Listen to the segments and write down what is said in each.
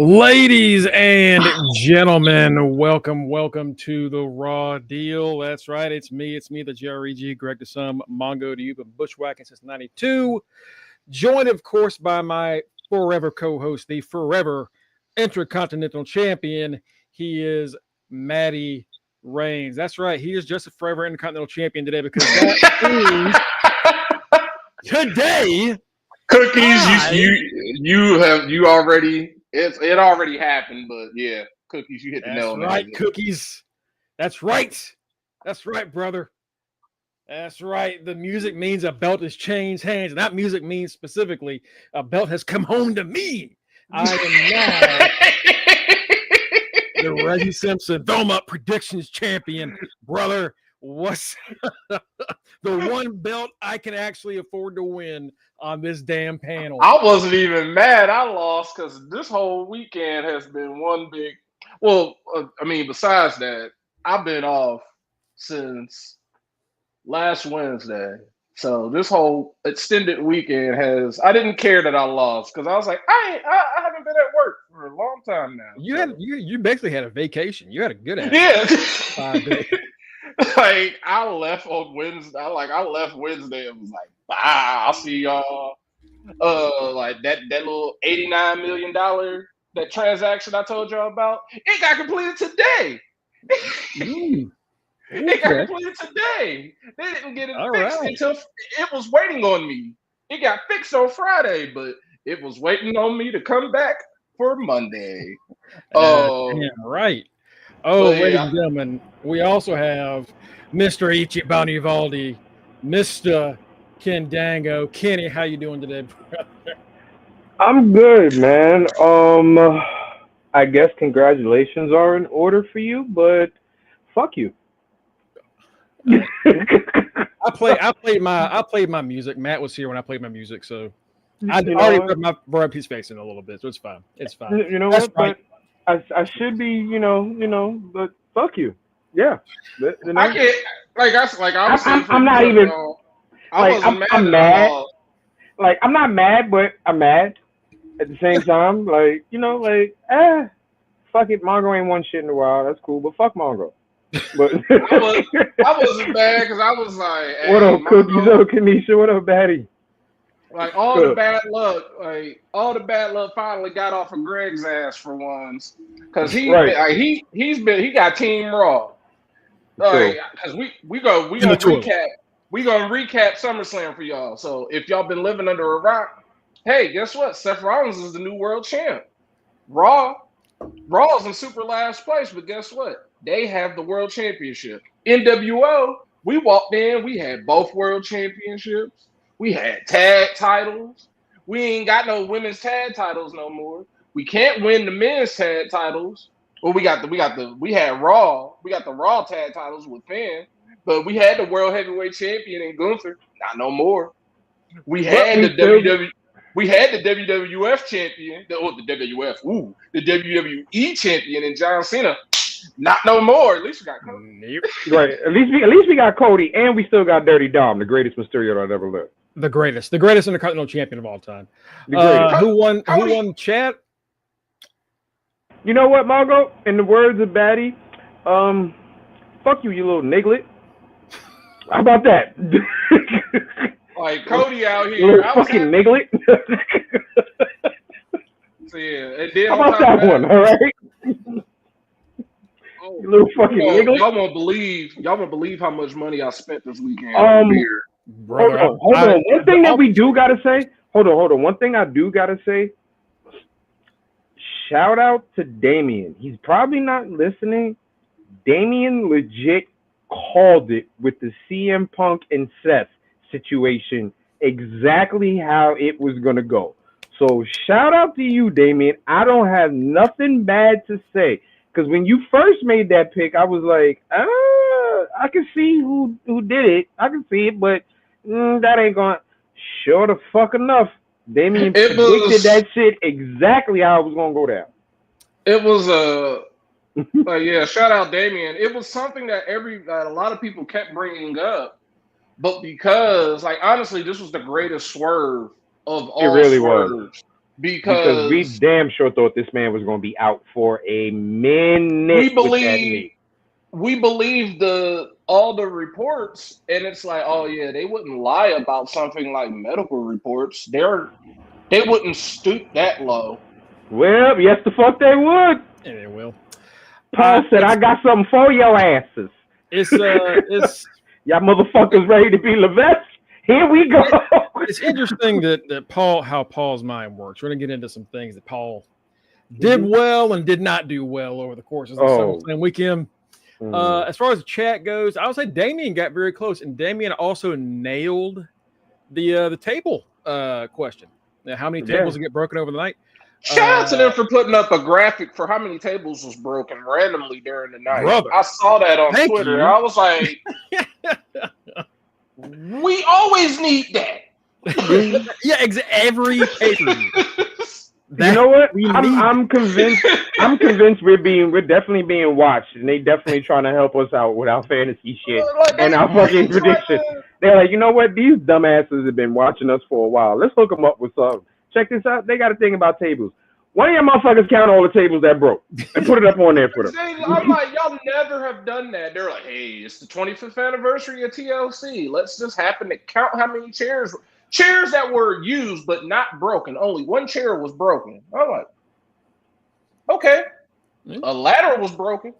Ladies and gentlemen, welcome to the Raw Deal. That's right, it's me, the JREG, Greg to some, Mongo to you, but bushwhacking since '92. Joined, of course, by my forever co-host, the forever Intercontinental Champion. He is Matty Reigns. That's right, he is just a forever Intercontinental Champion today because that is today. Cookies, you already. It already happened, but yeah, Cookies, you hit the nail on the head. That's right, Cookies. That's right, brother. That's right. The music means a belt has changed hands, and that music means specifically a belt has come home to me. I am now the Reggie Simpson Throw 'em Up Predictions Champion, brother. What's the one belt I can actually afford to win on this damn panel? I wasn't even mad. I lost because this whole weekend has been one big. Well, besides that, I've been off since last Wednesday. So this whole extended weekend has. I didn't care that I lost because I was like, I haven't been at work for a long time now. You basically had a vacation. You had a good ass. Yeah. 5 days. Like I left on Wednesday. I left Wednesday and was like, bye. I'll see y'all. Like that little $89 million that transaction I told y'all about. It got completed today. It got completed today. They didn't get it fixed until it was waiting on me. It got fixed on Friday, but it was waiting on me to come back for Monday. Right. Oh, ladies and gentlemen, we also have Mr. Ichibani Valdi, Mr. Ken Dango. Kenny, how you doing today, brother? I'm good, man. I guess congratulations are in order for you, but fuck you. I played my music. Matt was here when I played my music, so I already rubbed his face in a little bit, so it's fine. It's fine. You know what? Right. But I should be, but fuck you. Yeah. I can't. I'm not even. I'm mad. Like I'm not mad, but I'm mad at the same time. Fuck it. Mongo ain't won shit in a while. That's cool, but fuck Mongo. But I wasn't mad because I was like, hey, what up, Cookies? What up, Kanisha? What up, Batty? Like all the bad luck finally got off of Greg's ass for once, because he got Team Raw. Because we gonna recap SummerSlam for y'all. So if y'all been living under a rock, hey, guess what? Seth Rollins is the new world champ. Raw's in super last place, but guess what? They have the world championship. NWO, we walked in, we had both world championships. We had tag titles. We ain't got no women's tag titles no more. We can't win the men's tag titles. Well, we had Raw. We got the Raw tag titles with Finn, but we had the world heavyweight champion in Gunther. Not no more. We had the WWF champion. The WWE champion in John Cena. Not no more. At least we got Cody. Right. At least we got Cody, and we still got Dirty Dom, the greatest Mysterio that ever lived. The greatest Intercontinental Champion of all time. Who won? Chat. You know what, Mongo? In the words of Batty, fuck you, you little niglet. How about that? Like Cody out here, fucking niglet. So yeah, and then how about that one? All right. You little fucking niglet. Y'all won't believe how much money I spent this weekend. Brother, hold on. One thing that we do gotta say. Hold on. One thing I do gotta say. Shout out to Damien. He's probably not listening. Damien legit called it with the CM Punk and Seth situation exactly how it was gonna go. So shout out to you, Damien. I don't have nothing bad to say. Because when you first made that pick, I was like, I can see who did it. I can see it, but that ain't going to. Sure the fuck enough. Damien predicted that shit exactly how it was going to go down. It was shout out Damien. It was something that a lot of people kept bringing up, but because, like, honestly, this was the greatest swerve of all swerves. because we damn sure thought this man was going to be out for a minute. We believe all the reports, and it's like, oh yeah, they wouldn't lie about something like medical reports. They wouldn't stoop that low. Well, yes, the fuck they would. Yeah, they will. Paul said, "I got something for your asses." It's y'all motherfuckers ready to be Levesque? Here we go. It's interesting that how Paul's mind works. We're gonna get into some things that Paul did well and did not do well over the course of the SummerSlam weekend. As far as the chat goes, I would say Damien got very close, and Damien also nailed the table question. Now, how many tables get broken over the night? Shout out to them for putting up a graphic for how many tables was broken randomly during the night. Brother, I saw that on Twitter. I was like, we always need that. Yeah, every pay-per-view. You know what? I'm convinced. I'm convinced we're definitely being watched, and they definitely trying to help us out with our fantasy shit and our fucking predictions. They're like, you know what? These dumbasses have been watching us for a while. Let's hook them up with something. Check this out. They got a thing about tables. Why don't y'all motherfuckers count all the tables that broke and put it up on there for them? I'm like, y'all never have done that. They're like, hey, it's the 25th anniversary of TLC. Let's just happen to count how many chairs that were used but not broken. Only one chair was broken. I'm like, okay. A ladder was broken.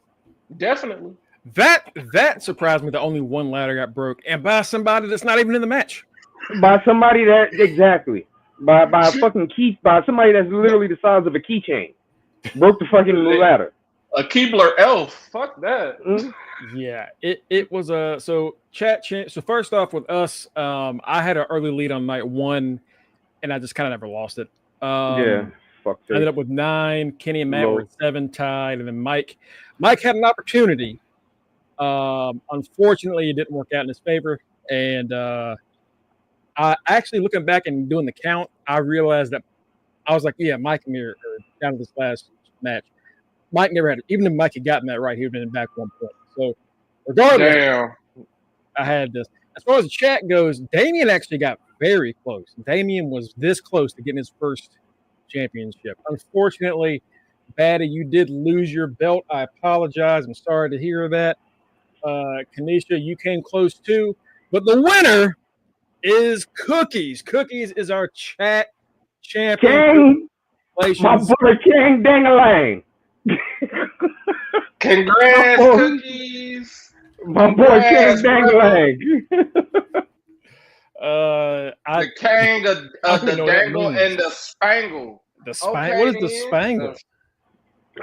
Definitely. That surprised me that only one ladder got broke, and by somebody that's not even in the match. By somebody that exactly. By a fucking key, by somebody that's literally the size of a keychain. Broke the fucking ladder. A Keebler elf. Fuck that. Yeah, it was a so first off with us, I had an early lead on night one, and I just kind of never lost it. Fuck. I ended up with 9. Kenny and Matt were at 7 tied, and then Mike had an opportunity. Unfortunately, it didn't work out in his favor, and I actually looking back and doing the count, I realized that I was like, yeah, Mike and me are down to this last match. Mike never had it. Even if Mike had gotten that right, he would have been back 1 point. So regardless, I had this. As far as the chat goes, Damien actually got very close. Damien was this close to getting his first championship. Unfortunately, Batty, you did lose your belt. I apologize. I'm sorry to hear that. Kanisha, you came close too. But the winner is Cookies. Cookies is our chat champion. King, my boy King Dang-a-lang. Congrats, Cookies. My boy King Dang-a-lang. The king of the dangle and the spangle. The spangle. What is the spangle?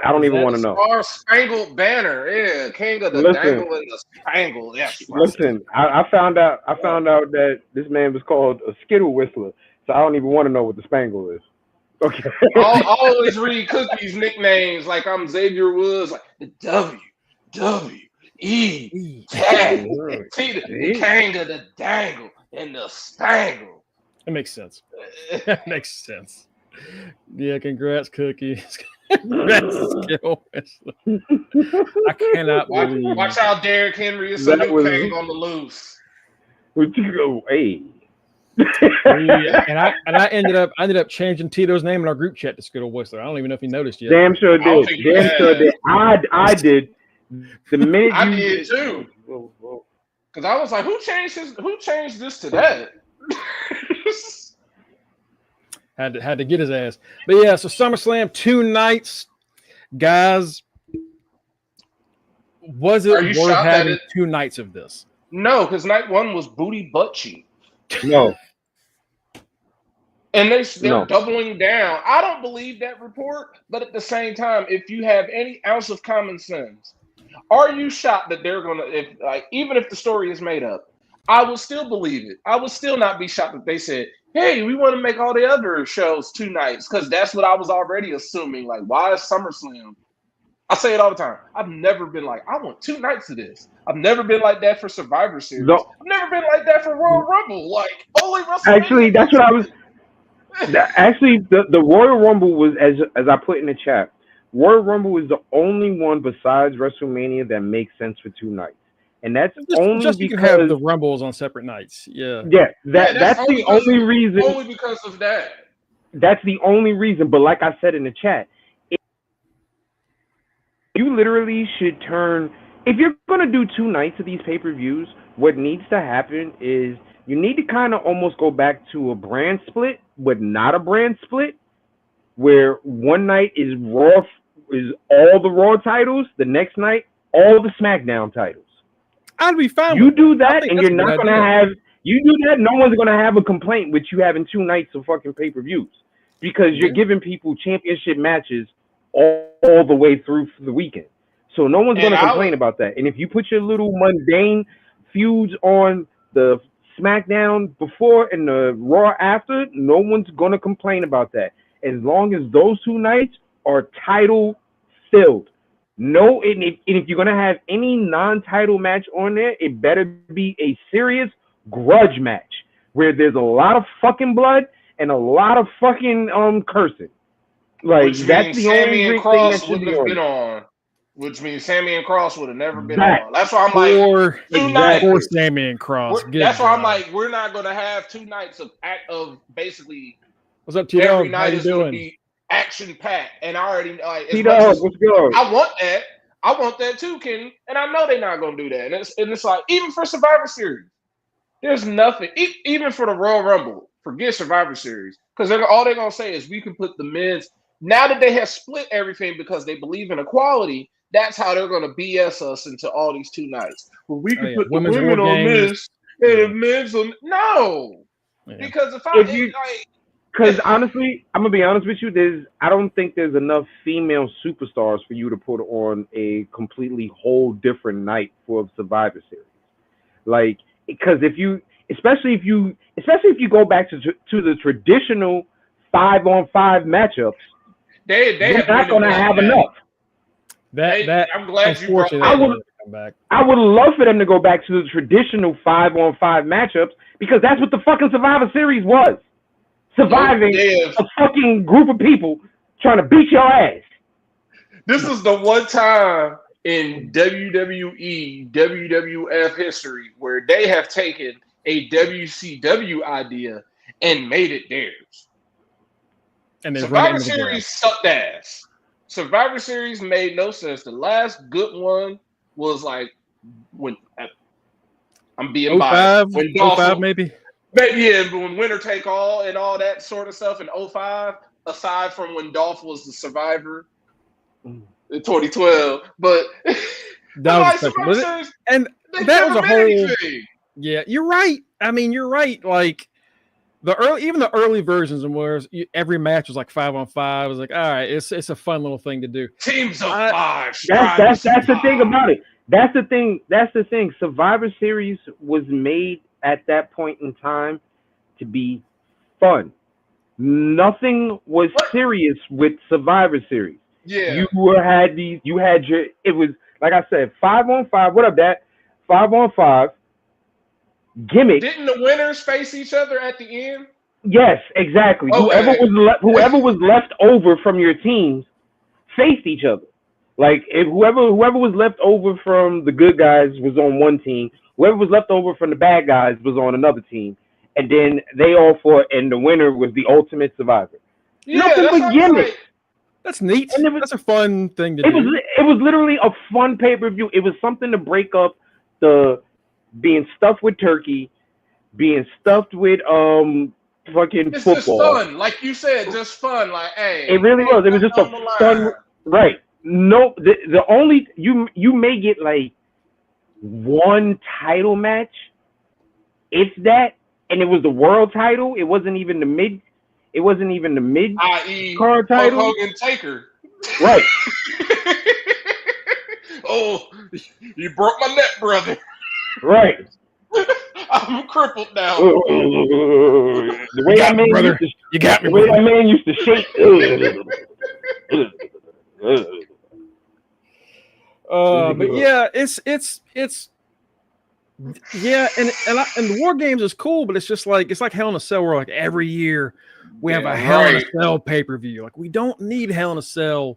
I don't even want to know. Star Spangled Banner, yeah, king of the dangle and the spangle. Yes. Listen, I found out that this man was called a Skittle Whistler, so I don't even want to know what the spangle is. Okay. I always read Cookies nicknames like I'm Xavier Woods, like the W-E-E-T, the king of the dangle and the spangle. That makes sense. That makes sense. Yeah, congrats, Cookies. Congrats, Skill Whistler. I cannot believe. Watch out, Derrick Henry is a new king on the loose. Hey. Yeah, and I ended up changing Tito's name in our group chat to Skittle Whistler. I don't even know if he noticed yet. Damn sure did. Sure did. I did. The minute I did too. Because I was like, who changed this to that? Had to get his ass. But yeah, so SummerSlam 2 nights, guys. Was it worth having 2 nights of this? No, because night 1 was booty butt cheek. No. And they're doubling down. I don't believe that report, but at the same time, if you have any ounce of common sense, are you shocked that they're gonna even if the story is made up, I will still believe it. I would still not be shocked if they said, hey, we want to make all the other shows 2 nights, because that's what I was already assuming. Like, why is SummerSlam? I say it all the time. I've never been like, I want 2 nights of this. I've never been like that for Survivor Series. No. I've never been like that for Royal Rumble. Like, only WrestleMania. Actually, that's what I was. Actually, the Royal Rumble was, as I put in the chat, Royal Rumble is the only one besides WrestleMania that makes sense for 2 nights. And that's only just because you can have the Rumbles on separate nights. Yeah. Yeah, that's the only reason. Only because of that. That's the only reason. But like I said in the chat, you literally should turn. If you're gonna do 2 nights of these pay-per-views, what needs to happen is you need to kind of almost go back to a brand split, but not a brand split, where one night is Raw, is all the Raw titles, the next night all the SmackDown titles. I'd be fine. You do that, and you're not gonna have. You do that, no one's gonna have a complaint with you having 2 nights of fucking pay-per-views, because you're giving people championship matches all the way through for the weekend. So no one's going to complain about that. And if you put your little mundane feuds on the SmackDown before and the Raw after, no one's going to complain about that. As long as those 2 nights are title filled. No, and if you're going to have any non-title match on there, it better be a serious grudge match where there's a lot of fucking blood and a lot of fucking cursing. Like, that's the Sammy only and Cross thing that wouldn't have been on. Which means Sammy and Cross would have never been on. That's why I'm for Sammy and Cross. That's why I'm like, we're not gonna have 2 nights of basically. What's up, Tito? Every night is gonna be action packed, and I already like. Tito, what's good? I want that. I want that too, Ken. And I know they're not gonna do that. And it's like, even for Survivor Series, there's nothing. Even for the Royal Rumble, forget Survivor Series, because all they're gonna say is we can put the men's. Now that they have split everything because they believe in equality, that's how they're going to BS us into all these 2 nights. Well, we can put the women on this and the men's on. No, because because honestly, I'm gonna be honest with you. I don't think there's enough female superstars for you to put on a completely whole different night for Survivor Series. Like, because especially if you go back to the traditional 5-on-5 matchups. They're not going to have enough. I'm glad you brought that. I would love for them to go back to the traditional 5-on-5 matchups, because that's what the fucking Survivor Series was. Surviving a fucking group of people trying to beat your ass. This is the one time in WWE, WWF history where they have taken a WCW idea and made it theirs. And Survivor Series sucked ass. Survivor Series made no sense. The last good one was like when I'm being biased. When 05 maybe? Yeah, when Winner Take All and all that sort of stuff in 05, aside from when Dolph was the Survivor in 2012. But that was special. And that was a whole anything. Yeah, you're right. I mean, you're right. Like even the early versions of where every match was like 5-on-5. It was like, all right, it's a fun little thing to do. Teams of 5. That's the thing about it. That's the thing. Survivor Series was made at that point in time to be fun. Nothing was serious with Survivor Series. Yeah. It was, like I said, 5-on-5. What up, Dad? 5-on-5. Gimmick. Didn't the winners face each other at the end? Yes, exactly. Okay. Whoever was left over from your teams faced each other. Like, if whoever was left over from the good guys was on one team, whoever was left over from the bad guys was on another team, and then they all fought, and the winner was the ultimate survivor. Yeah, nothing but gimmicks. That's neat. That's a fun thing to do. It was literally a fun pay-per-view. It was something to break up the being stuffed with turkey, being stuffed with fucking it's football. Just fun, like you said, just fun. Like, hey, it really was. It was just a fun, right? No, the only you may get like one title match, if that, and it was the world title. It wasn't even the mid. It wasn't even the mid card title. Hogan Taker. Right. Oh, you broke my neck, brother. Right. I'm crippled now. The way that man brother. You got me. The way that man used to shake. But yeah, it's yeah, and the War Games is cool, but it's like Hell in a Cell, where like every year we have a Hell in a Cell pay-per-view. Like, we don't need Hell in a Cell.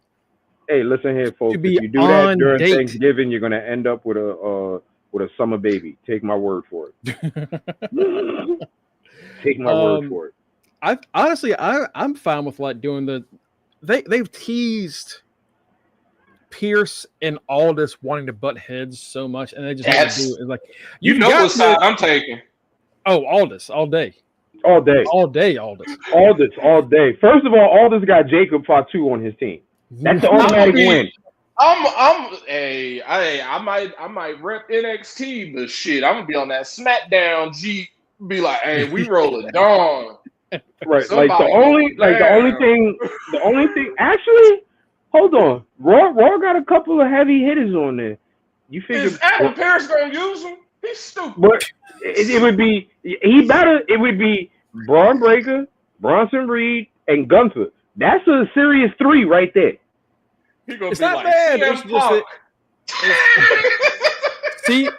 Hey, listen here, folks. If you do that during Thanksgiving, you're gonna end up with a summer baby. Take my word for it. Take my word for it. I'm fine with like doing they've teased Pierce and Aldis wanting to butt heads so much, and they just want to do it. It's like you know what side I'm taking. Oh, Aldis all day. All day. Aldis. Aldis all day. First of all, Aldis got Jacob Fatu on his team. That's the automatic win. I might rep NXT, but shit, I'm gonna be on that SmackDown Jeep. Be like, hey, we rolling Dawn. Right. Like the only thing. Actually, hold on. Raw got a couple of heavy hitters on there. You figure is Adam Pearce gonna use him? He's stupid. But it would be It would be Bron Breakker, Bronson Reed, and Gunther. That's a serious 3 right there. He gonna it's be not like, bad. CM Punk. See,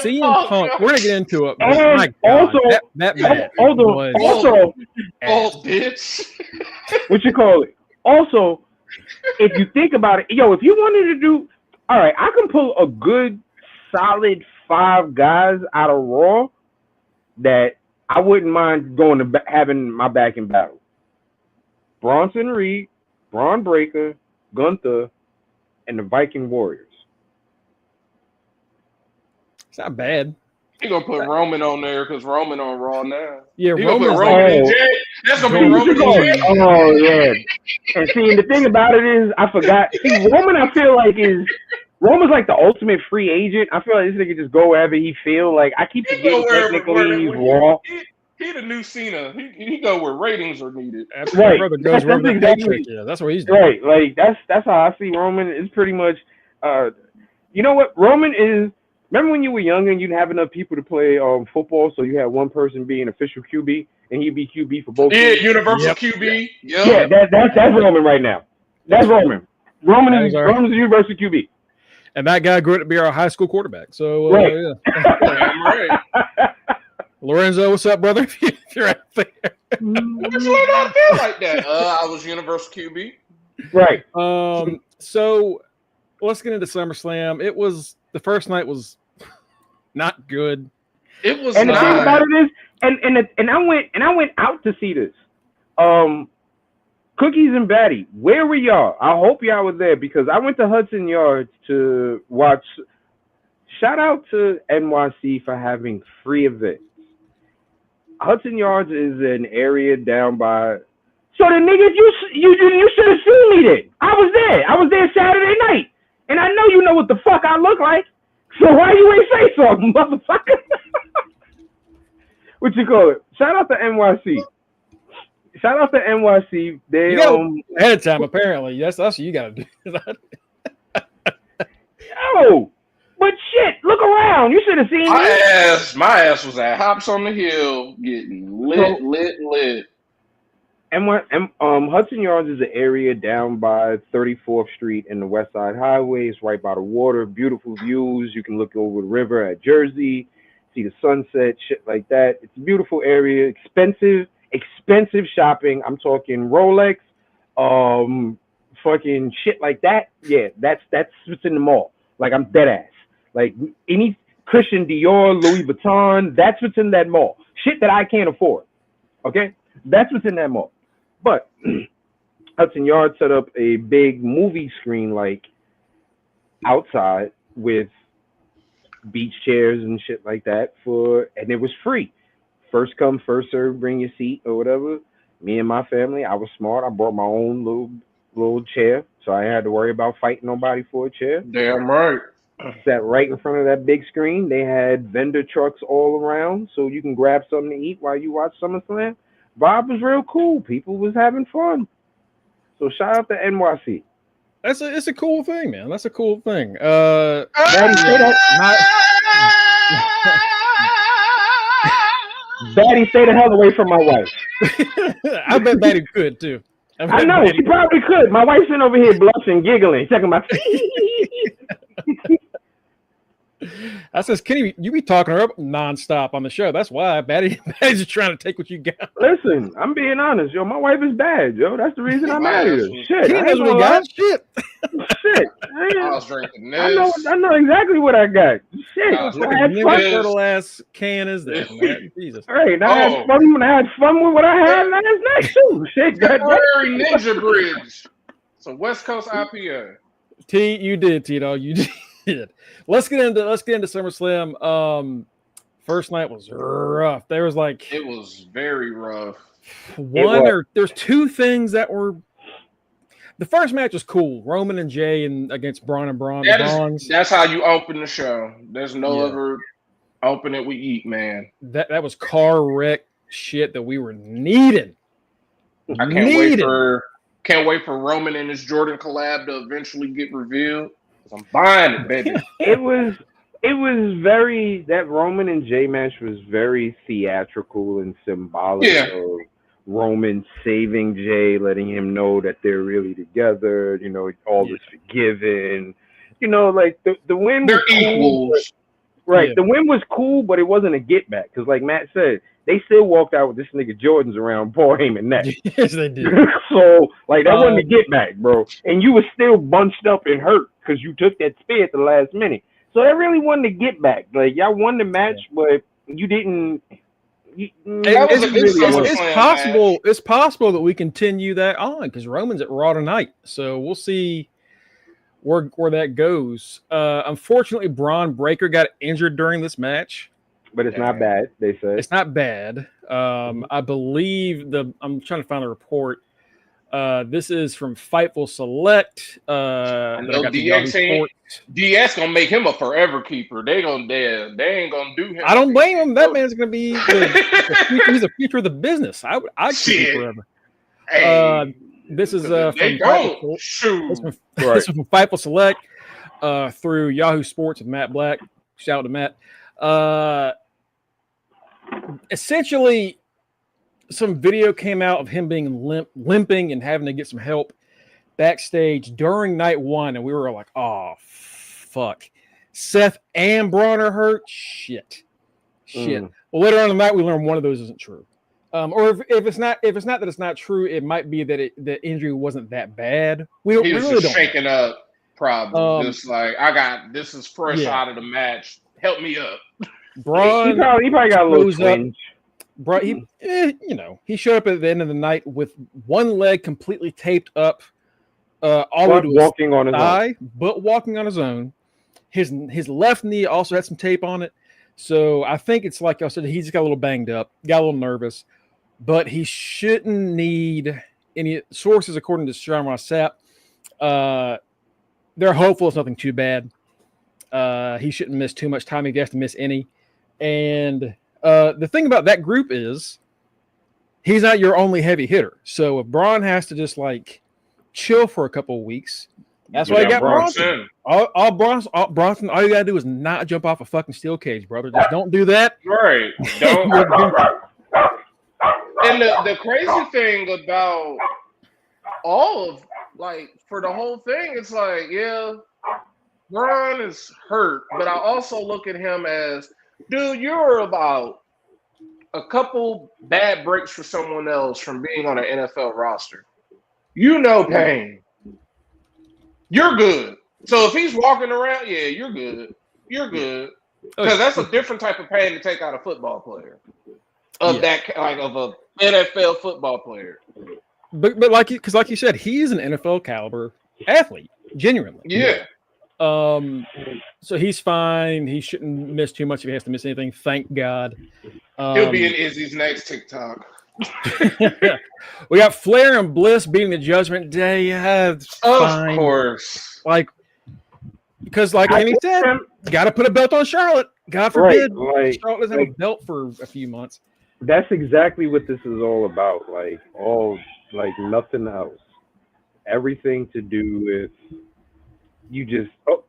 CM Punk. We're gonna get into it. And my God, also, that match hold on. Also, bitch. What you call it? Also, if you think about it, if you wanted to do, all right, I can pull a good, solid 5 guys out of Raw that I wouldn't mind going to having my back in battle. Bronson Reed, Bron Breakker, Gunther, and the Viking Warriors. It's not bad. He gonna put Roman on there because Roman on Raw now. Yeah, he gonna put Roman and Jay. That's gonna be Roman and Jay. Oh yeah. And see, the thing about it is, I forgot. See, Roman, I feel like Roman's like the ultimate free agent. I feel like this nigga just go wherever he feel. Like I keep forgetting technically he's Raw. He the new Cena. He go where ratings are needed. Right. Goes exactly. Yeah, that's what he's doing. Right. Like that's how I see Roman. It's pretty much. You know what? Roman is. Remember when you were younger and you didn't have enough people to play football, so you had one person being official QB and he'd be QB for both. Yeah, teams? Universal QB. Yep. Yeah, that's Roman right now. That's Roman. Roman is universal QB. And that guy grew up to be our high school quarterback. So right. Right. Lorenzo, what's up, brother? If you're out there. What's not feel like that? I was universal QB. Right. So let's get into SummerSlam. It was the first night was not good. It was and not. The thing about it is, and I went out to see this. Cookies and Batty, where were y'all? I hope y'all were there because I went to Hudson Yards to watch. Shout out to NYC for having free events. Hudson Yards is an area down by. So the niggas, you should have seen me then. I was there Saturday night, and I know you know what the fuck I look like. So why you ain't say something, motherfucker? What you call it? Shout out to NYC. Shout out to NYC. They ahead of time apparently. That's what you gotta do. Yo, but shit, look around. You should have seen me. My ass was at Hops on the Hill getting lit. And Hudson Yards is an area down by 34th Street and the West Side Highway. It's right by the water. Beautiful views. You can look over the river at Jersey, see the sunset, shit like that. It's a beautiful area. Expensive shopping. I'm talking Rolex, fucking shit like that. Yeah, that's what's in the mall. Like I'm dead ass. Like any Christian Dior, Louis Vuitton, that's what's in that mall. Shit that I can't afford. Okay, that's what's in that mall. But Hudson Yard set up a big movie screen like outside with beach chairs and shit like that and it was free. First come, first serve, bring your seat or whatever. Me and my family, I was smart. I brought my own little chair, so I had to worry about fighting nobody for a chair. Damn right. Sat right in front of that big screen. They had vendor trucks all around, so you can grab something to eat while you watch SummerSlam. Vibe was real cool. People was having fun. So shout out to NYC. It's a cool thing, man. That's a cool thing. Daddy, say that. Batty, stay the hell away from my wife. I bet Batty could too. I know she probably could. My wife's sitting over here blushing, giggling, checking my. I says, Kenny, you be talking her up nonstop on the show. That's why Batty's just trying to take what you got. Listen, I'm being honest, yo. My wife is bad, yo. That's the reason I'm married her. Shit, Kenny knows what he got. Shit. Shit. I was drinking this. I know exactly what I got. shit. Nah, What I fucking had Ninja fun. Turtle ass can is that, man? Jesus. All right, I had fun when I had fun with what I had last night too. Shit, Temporary Ninja Bridge. Some West Coast IPA. T, you did, T-Dog. You did. Let's get into SummerSlam. First night was rough. There was like It was very rough. there's two things that were. The first match was cool. Roman and Jay against Braun and Braun. That's how you open the show. There's no other open it we eat, man. That was car wreck shit that we were needing. I can't wait for Roman and his Jordan collab to eventually get revealed. I'm buying it, baby. It was very, that Roman and Jay match was very theatrical and symbolic of Roman saving Jay, letting him know that they're really together, you know, all is forgiven. You know, like the win was cool, right. The win was cool, but it wasn't a get back. Because like Matt said, they still walked out with this nigga Jordan's around Paul Heyman neck. Yes, they did. So like that wasn't a get back, bro. And you were still bunched up and hurt because you took that spear at the last minute. So that really wasn't a get back. Like y'all won the match, but you didn't. It's possible. Match. It's possible that we continue that on because Roman's at Raw tonight, so we'll see where that goes. Unfortunately, Bron Breakker got injured during this match, but it's not bad. They said it's not bad. I believe I'm trying to find the report. This is from Fightful Select. I know DX gonna make him a forever keeper. They ain't gonna do him. I don't blame him. That man's gonna be he's the future of the business. I'd keep him forever. Hey, this is from Fightful. This is from Fightful Select through Yahoo Sports with Matt Black. Shout out to Matt. Essentially, some video came out of him being limping and having to get some help backstage during night one, and we were like, "Oh, fuck!" Seth and Braun are hurt. Shit. Well, later on in the night, we learned one of those isn't true. Or if it's not that it's not true, it might be that the injury wasn't that bad. He was just shaking up, probably. Just like this is fresh out of the match. Help me up. Braun, he probably got a little twinge. Bro, he showed up at the end of the night with one leg completely taped up, all the way to walking on his thigh, but walking on his own. His left knee also had some tape on it, so I think it's like I said, he just got a little banged up, got a little nervous, but he shouldn't need any sources. According to Sean Ross Sapp, they're hopeful it's nothing too bad. He shouldn't miss too much time if he has to miss any, and. The thing about that group is he's not your only heavy hitter. So if Braun has to just like chill for a couple of weeks, that's why I got Bronson. Bronson, all you gotta do is not jump off a fucking steel cage, brother. Just don't do that. Right. Don't. And the crazy thing about all of for the whole thing, it's like, yeah, Braun is hurt, but I also look at him as, dude, you're about a couple bad breaks for someone else from being on an NFL roster. You know pain. You're good. So if he's walking around, yeah, you're good. You're good. Because that's a different type of pain to take out a football player. Of a NFL football player. But like you said, he's an NFL caliber athlete, genuinely. Yeah. So he's fine. He shouldn't miss too much if he has to miss anything. Thank God. He'll be in Izzy's next TikTok. We got Flair and Bliss beating the Judgment Day. Of course. Because Kenny said, got to put a belt on Charlotte. God forbid Charlotte doesn't have a belt for a few months. That's exactly what this is all about. Nothing else. Everything to do with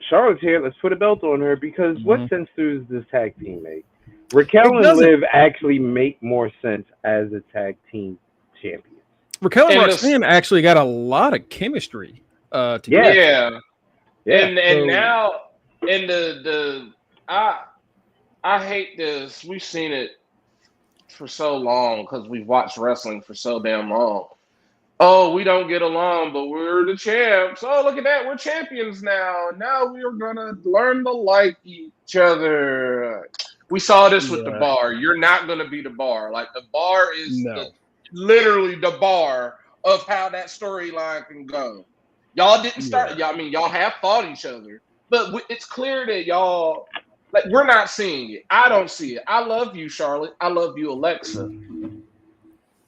Charlotte's here, let's put a belt on her, because what sense does this tag team make? Raquel and Liv actually make more sense as a tag team champions. Raquel and Roxanne actually got a lot of chemistry together. Yeah. And now I hate this. We've seen it for so long because we've watched wrestling for so damn long. Oh, we don't get along, but we're the champs. Oh, look at that. We're champions now. Now we are going to learn to like each other. We saw this with the bar. You're not going to be the bar. Like, the bar is literally the bar of how that storyline can go. Y'all didn't start. I mean, y'all have fought each other, but it's clear that y'all, like, we're not seeing it. I don't see it. I love you, Charlotte. I love you, Alexa.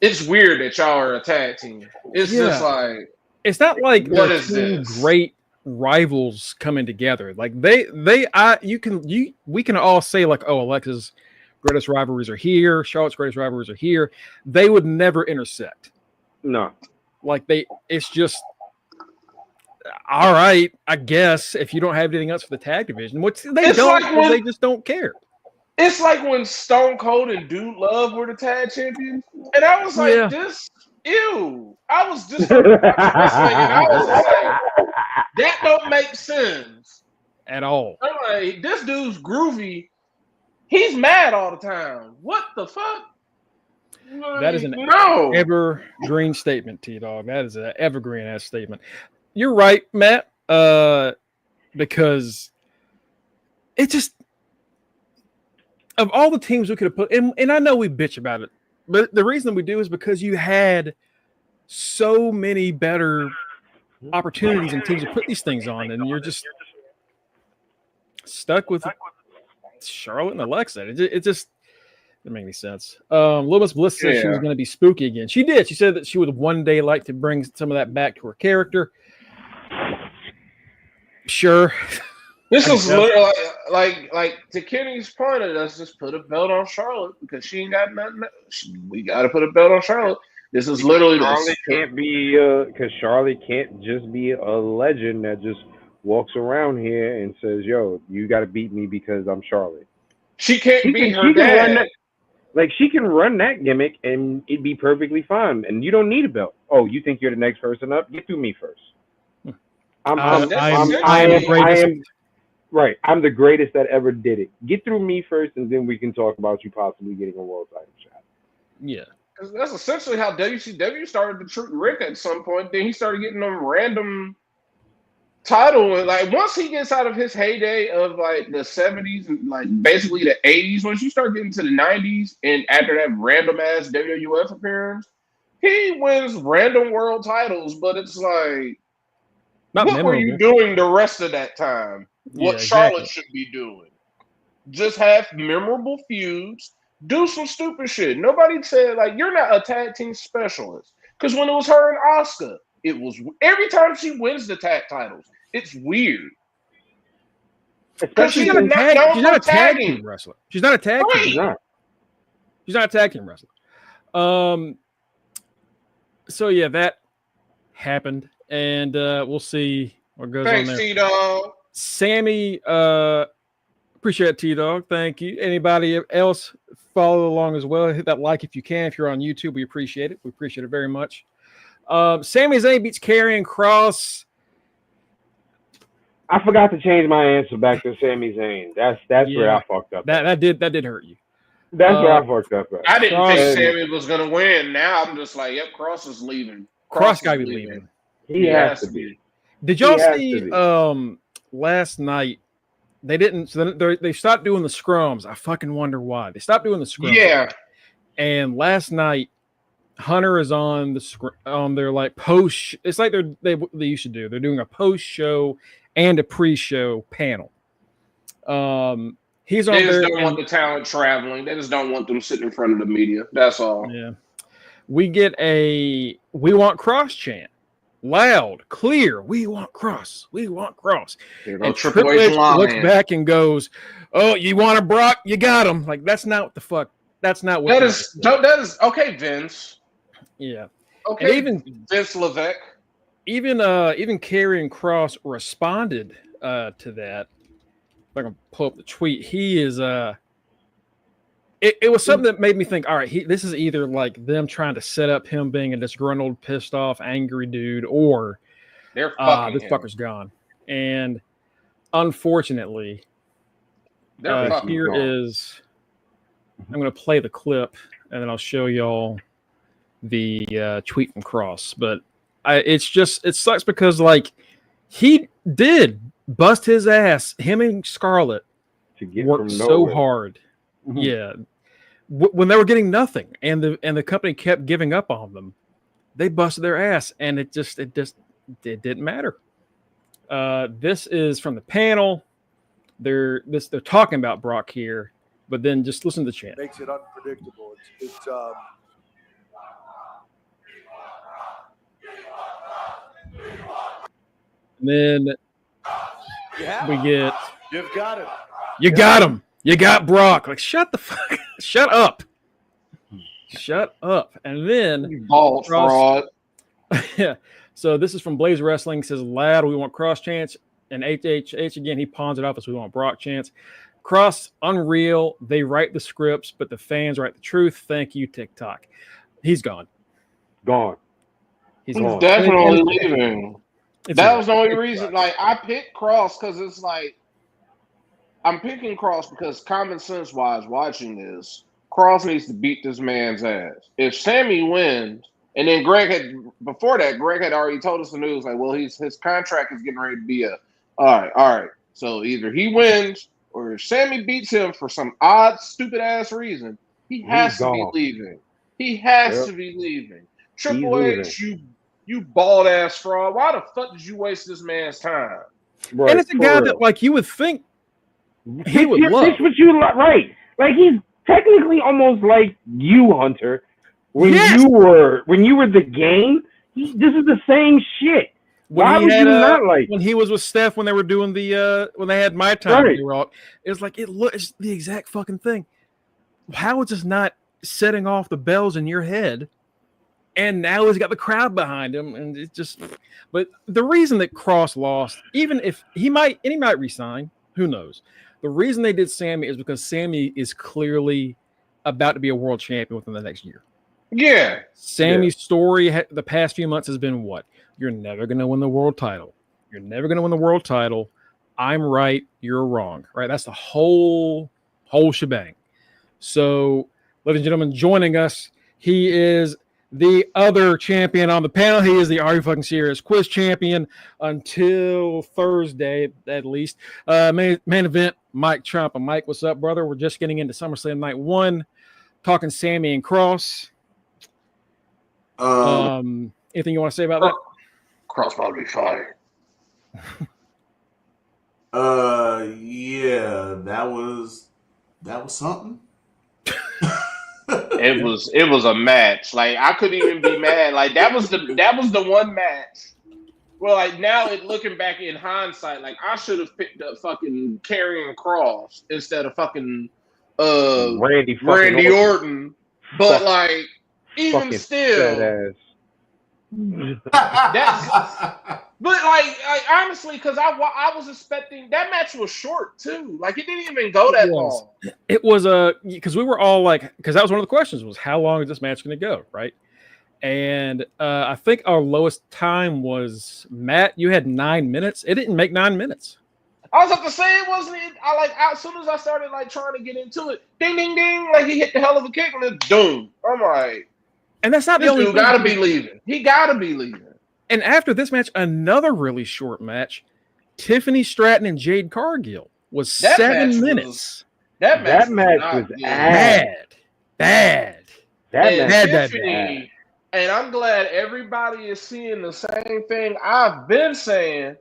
It's weird that y'all are a tag team. It's just like, it's not like what they're is two this? great rivals coming together. Like we can all say like, oh, Alexa's greatest rivalries are here, Charlotte's greatest rivalries are here. They would never intersect. No. Like it's just all right, I guess, if you don't have anything else for the tag division, which they they just don't care. It's like when Stone Cold and Dude Love were the tag champions, and I was like, "This, ew!" I was just watching wrestling, and I was just like, "That don't make sense at all." I'm like, "This dude's groovy. He's mad all the time. What the fuck?" Like, that is an evergreen statement, T-Dog. That is an evergreen ass statement. You're right, Matt. Because it just. Of all the teams we could have put, and I know we bitch about it, but the reason we do is because you had so many better opportunities and teams to put these things on, and you're just stuck with Charlotte and Alexa. It just didn't make any sense. Little Miss Bliss said she was going to be spooky again. She did. She said that she would one day like to bring some of that back to her character. Sure. This is literally like to Kenny's point of let's just put a belt on Charlotte because she ain't got nothing. We got to put a belt on Charlotte. This is literally Charlotte can't be because Charlotte can't just be a legend that just walks around here and says, "Yo, you got to beat me because I'm Charlotte." She can't be her dad. She can run that gimmick and it'd be perfectly fine, and you don't need a belt. Oh, you think you're the next person up? Get through me first. Right, I'm the greatest that ever did it. Get through me first, and then we can talk about you possibly getting a world title shot. Yeah. That's essentially how WCW started to treat Rick at some point. Then he started getting them random title. Like, once he gets out of his heyday of, like, the 70s and, like, basically the 80s, once you start getting to the 90s, and after that random-ass WWF appearance, he wins random world titles, but it's like, what were you doing the rest of that time? What Charlotte should be doing. Just have memorable feuds. Do some stupid shit. Nobody said, like, you're not a tag team specialist. Because when it was her and Asuka, it was every time she wins the tag titles, it's weird. Because she's not a tag team wrestler. She's not a tag team. She's not a tag team wrestler. So yeah, that happened, and we'll see what goes on there. Thanks, T-Dog. Sammy, appreciate it, T-Dog. Thank you. Anybody else follow along as well? Hit that like if you can. If you're on YouTube, we appreciate it. We appreciate it very much. Sami Zayn beats Karrion Kross. I forgot to change my answer back to Sami Zayn. That's where I fucked up. That did hurt you. That's where I fucked up. I didn't think Sami was gonna win. Now I'm just like, yep, Kross is leaving. Kross got to be leaving. He has to be. Did y'all see? Last night they didn't. So they stopped doing the scrums. I fucking wonder why they stopped doing the scrums. Yeah. And last night, Hunter is on their like post. It's like they used to do. They're doing a post show and a pre-show panel. He's on. They just don't want the talent traveling. They just don't want them sitting in front of the media. That's all. Yeah. We get "We want Kross" chant. Loud, clear. We want Kross. We want Kross. And Triple H looks back and goes, "Oh, you want a Brock? You got him." Like, that's not what the fuck. That's not what. That is okay, Vince. Yeah. Okay. And even Vince Levesque. Even Karrion Kross responded to that. If I can pull up the tweet, he is It was something that made me think, all right, this is either like them trying to set up him being a disgruntled, pissed off, angry dude, or they're fucking this fucker's gone. And unfortunately, here is, I'm going to play the clip and then I'll show y'all the tweet from Cross, but it sucks because like he did bust his ass. Him and Scarlett To get worked from so nowhere. hard. Mhm. Yeah, when they were getting nothing, and the company kept giving up on them, they busted their ass, and it didn't matter. This is from the panel. They're talking about Brock here, but then just listen to the chant. Makes it unpredictable. It's And then we get, you've got it. you got him. You got Brock. Like, shut the fuck. Shut up. Shut up. And then Bald fraud. Yeah. So this is from Blaze Wrestling. It says, "Lad, we want Cross chance." And HHH again, he pawns it off as we want Brock chance. Cross, unreal. They write the scripts, but the fans write the truth. Thank you, TikTok. He's gone. Gone. He's He's gone. definitely leaving. That was the only it's reason. Like, I picked Cross because it's like I'm picking Cross because common sense wise, watching this, Cross needs to beat this man's ass. If Sammy wins, and then Greg had already told us the news, like, well, his contract is getting ready to be up. All right. So either he wins or if Sammy beats him for some odd, stupid ass reason, he has to be leaving. He has to be leaving. Triple H, you bald ass fraud. Why the fuck did you waste this man's time? Right, and it's a guy that, like, you would think he would love. This what you right. Like, he's technically almost like you, Hunter. When you were the game, this is the same shit. Why would you not like when he was with Steph when they were doing when they had My Time? Right. It was like it's the exact fucking thing. How is this not setting off the bells in your head? And now he's got the crowd behind him, and it's just. But the reason that Cross lost, even if he might resign, who knows? The reason they did Sammy is because Sammy is clearly about to be a world champion within the next year. Yeah. Sammy's story the past few months has been what? You're never going to win the world title. You're never going to win the world title. I'm right. You're wrong. Right? That's the whole shebang. So, ladies and gentlemen, joining us, he is the other champion on the panel. He is the Are You Fucking Serious quiz champion until Thursday, at least. Main event, Mike Ciampa. Mike, what's up, brother? We're just getting into SummerSlam Night 1, talking Sammy and Cross. Anything you want to say about that? Cross probably fired. Yeah, that was something. It was a match. Like, I couldn't even be mad. Like, that was the one match. Well, like, now looking back in hindsight, like, I should have picked up fucking Karrion Kross instead of fucking Randy Orton. But like, even still, but like honestly, because I was expecting that match was short too. Like, it didn't even go that long. It was because we were all like, because that was one of the questions was how long is this match going to go, right? And I think our lowest time was Matt. You had 9 minutes. It didn't make 9 minutes. I was about to say it wasn't. As soon as I started like trying to get into it, ding ding ding, like he hit the hell of a kick and then doom. I'm like, and that's not the only. Dude got to be leaving. He got to be leaving. And after this match, another really short match, Tiffany Stratton and Jade Cargill was 7 minutes. That match was bad. Bad. And I'm glad everybody is seeing the same thing I've been saying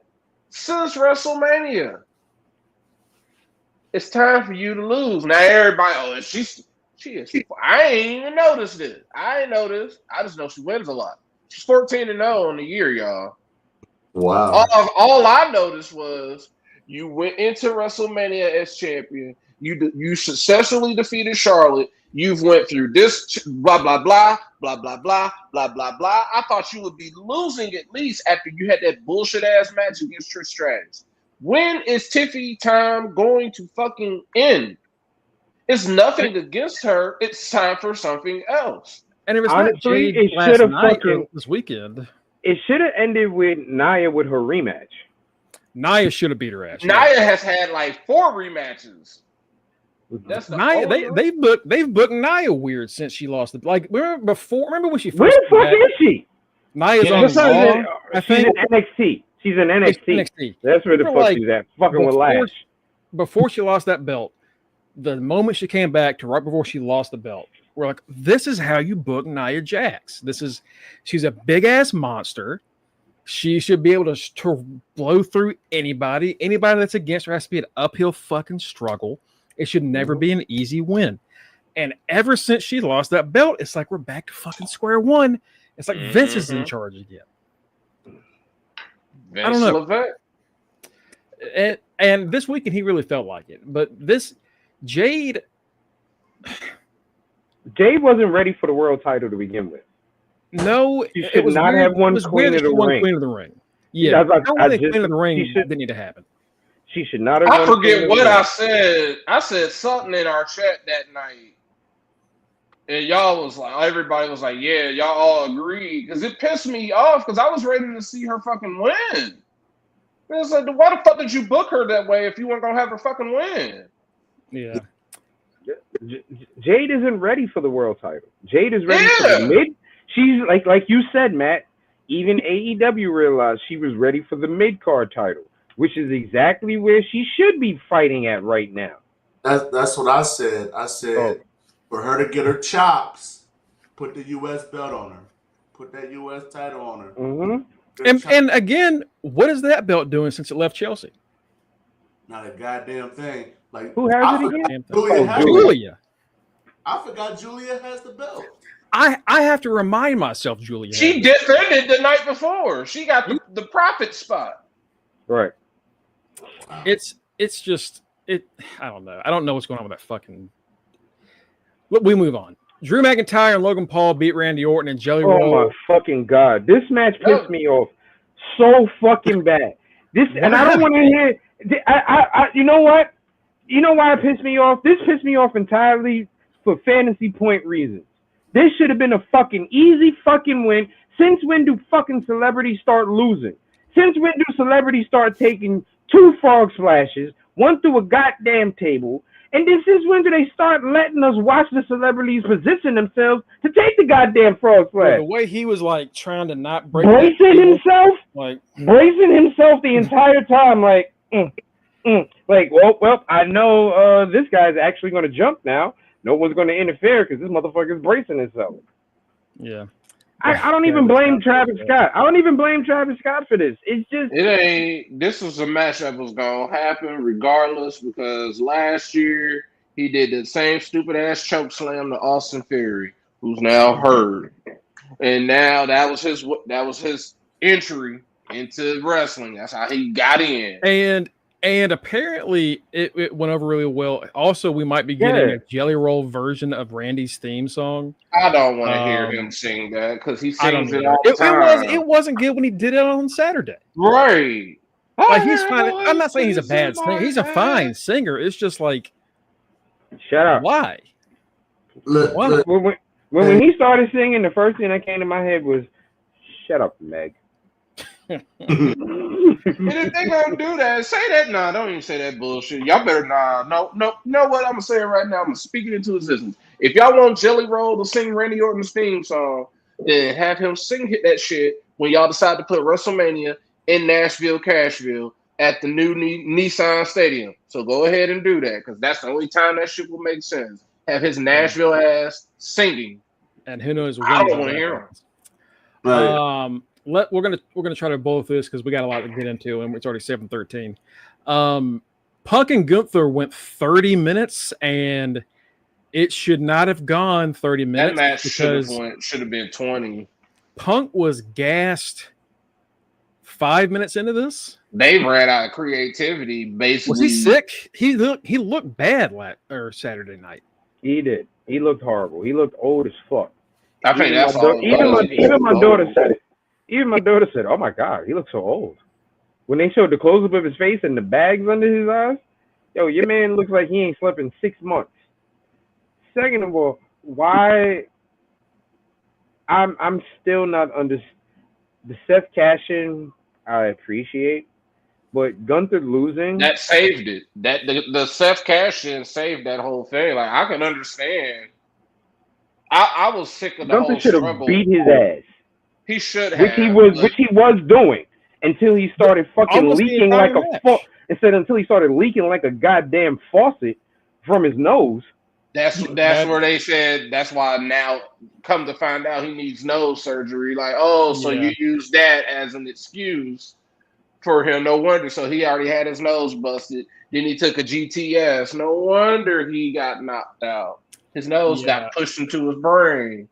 since WrestleMania. It's time for you to lose. Now everybody, she is. I ain't even noticed this. I ain't noticed. I just know she wins a lot. She's 14-0 on the year, y'all. Wow. All I noticed was you went into WrestleMania as champion. You successfully defeated Charlotte. You've went through this blah blah blah blah blah blah blah blah blah. I thought you would be losing at least after you had that bullshit ass match against Trish Stratus. When is Tiffany time going to fucking end? It's nothing against her. It's time for something else. And it was honestly, it should have this weekend. It should have ended with Nia with her rematch. Nia should have beat her ass. Nia has had like 4 rematches. That's the Nia, owner. they've booked Nia weird since she lost it. Like remember when she Where first the fuck is she? Nia's Yeah, on What's her name? Raw, I She's in think. NXT. She's in It's NXT. NXT. That's where the For fuck like she's at. Fucking with Lash. Before she lost that belt, the moment she came back to right before she lost the belt, we're like, this is how you book Nia Jax. She's a big ass monster. She should be able to blow through anybody. Anybody that's against her has to be an uphill fucking struggle. It should never be an easy win. And ever since she lost that belt, it's like we're back to fucking square one. It's like Vince is in charge again. Vince I don't know. LeVay. And this weekend he really felt like it. But this Jade wasn't ready for the world title to begin with. No, She should not have won Queen of the Ring. Queen of the Ring. Yeah, Queen of the Ring didn't need to happen. She should not have. I forget what I said. I said something in our chat that night, and y'all was like, everybody was like, "Yeah, y'all all agreed," because it pissed me off because I was ready to see her fucking win. It's like, why the fuck did you book her that way if you weren't gonna have her fucking win? Yeah. Jade isn't ready for the world title. Jade is ready for the mid. She's like you said, Matt. Even AEW realized she was ready for the mid card title, which is exactly where she should be fighting at right now. That's what I said. I said for her to get her chops, put the U.S. belt on her, put that U.S. title on her. Mm-hmm. And again, what is that belt doing since it left Chelsea? Not a goddamn thing. Like who has it again? Julia. I forgot Julia has the belt. I have to remind myself, Julia. She defended the night before. She got the profit spot. Right. It's just it. I don't know. I don't know what's going on with that fucking. But we move on. Drew McIntyre and Logan Paul beat Randy Orton and Jelly Roll. Oh my fucking god! This match pissed me off so fucking bad. And I don't want to hear. You know what? You know why it pissed me off? This pissed me off entirely for fantasy point reasons. This should have been a fucking easy fucking win. Since when do fucking celebrities start losing? Since when do celebrities start taking 2 frog splashes, 1 through a goddamn table, and then since when do they start letting us watch the celebrities position themselves to take the goddamn frog splash? The way he was like trying to not break bracing himself the entire time, like, well, I know this guy's actually going to jump now. No one's going to interfere because this motherfucker's bracing himself. Yeah. I don't even blame Travis Scott. I don't even blame Travis Scott for this. It's just... This was a match that was going to happen regardless because last year he did the same stupid-ass choke slam to Austin Theory, who's now hurt. And now that was his entry into wrestling. That's how he got in. And apparently it went over really well. Also, we might be getting a Jelly Roll version of Randy's theme song. I don't want to hear him sing that because he sings it all the time. It wasn't good when he did it on Saturday. Right. Like he's fine. I'm not saying he's a bad singer. He's a fine singer. It's just like, shut up. Why? Look. When he started singing, the first thing that came to my head was, shut up, Meg. And if they gonna do that, say that. Nah, don't even say that bullshit. Y'all better no. You know what? I'm gonna say it right now. I'm gonna speak it into existence. If y'all want Jelly Roll to sing Randy Orton's theme song, then have him sing that shit when y'all decide to put WrestleMania in Nashville, Cashville at the new Nissan Stadium. So go ahead and do that because that's the only time that shit will make sense. Have his Nashville ass singing, and who knows? I don't want to hear him. Right. We're gonna try to blow through this because we got a lot to get into, and it's already 7:13. Punk and Gunther went 30 minutes, and it should not have gone 30 minutes. That match should have been 20. Punk was gassed 5 minutes into this. They ran out of creativity. Basically, was he sick? He looked bad Saturday night. He did. He looked horrible. He looked old as fuck. I think that's all. Even my daughter said it. Even my daughter said, "Oh my God, he looks so old." When they showed the close-up of his face and the bags under his eyes, yo, your man looks like he ain't slept in 6 months. Second of all, why? I'm still not under the Seth cash-in. I appreciate, But Gunther losing, that saved it. That the Seth cash-in saved that whole thing. Like I can understand. I was sick of the Gunther whole should have struggle. beat his ass, He should have. which he was doing until he started fucking Almost the leaking entire like match. until he started leaking like a goddamn faucet from his nose. That's where they said that's why now come to find out he needs nose surgery. Like, so Yeah. you use that as an excuse for him. No wonder. So he already had his nose busted. Then he took a GTS. No wonder he got knocked out. His nose got pushed into his brain.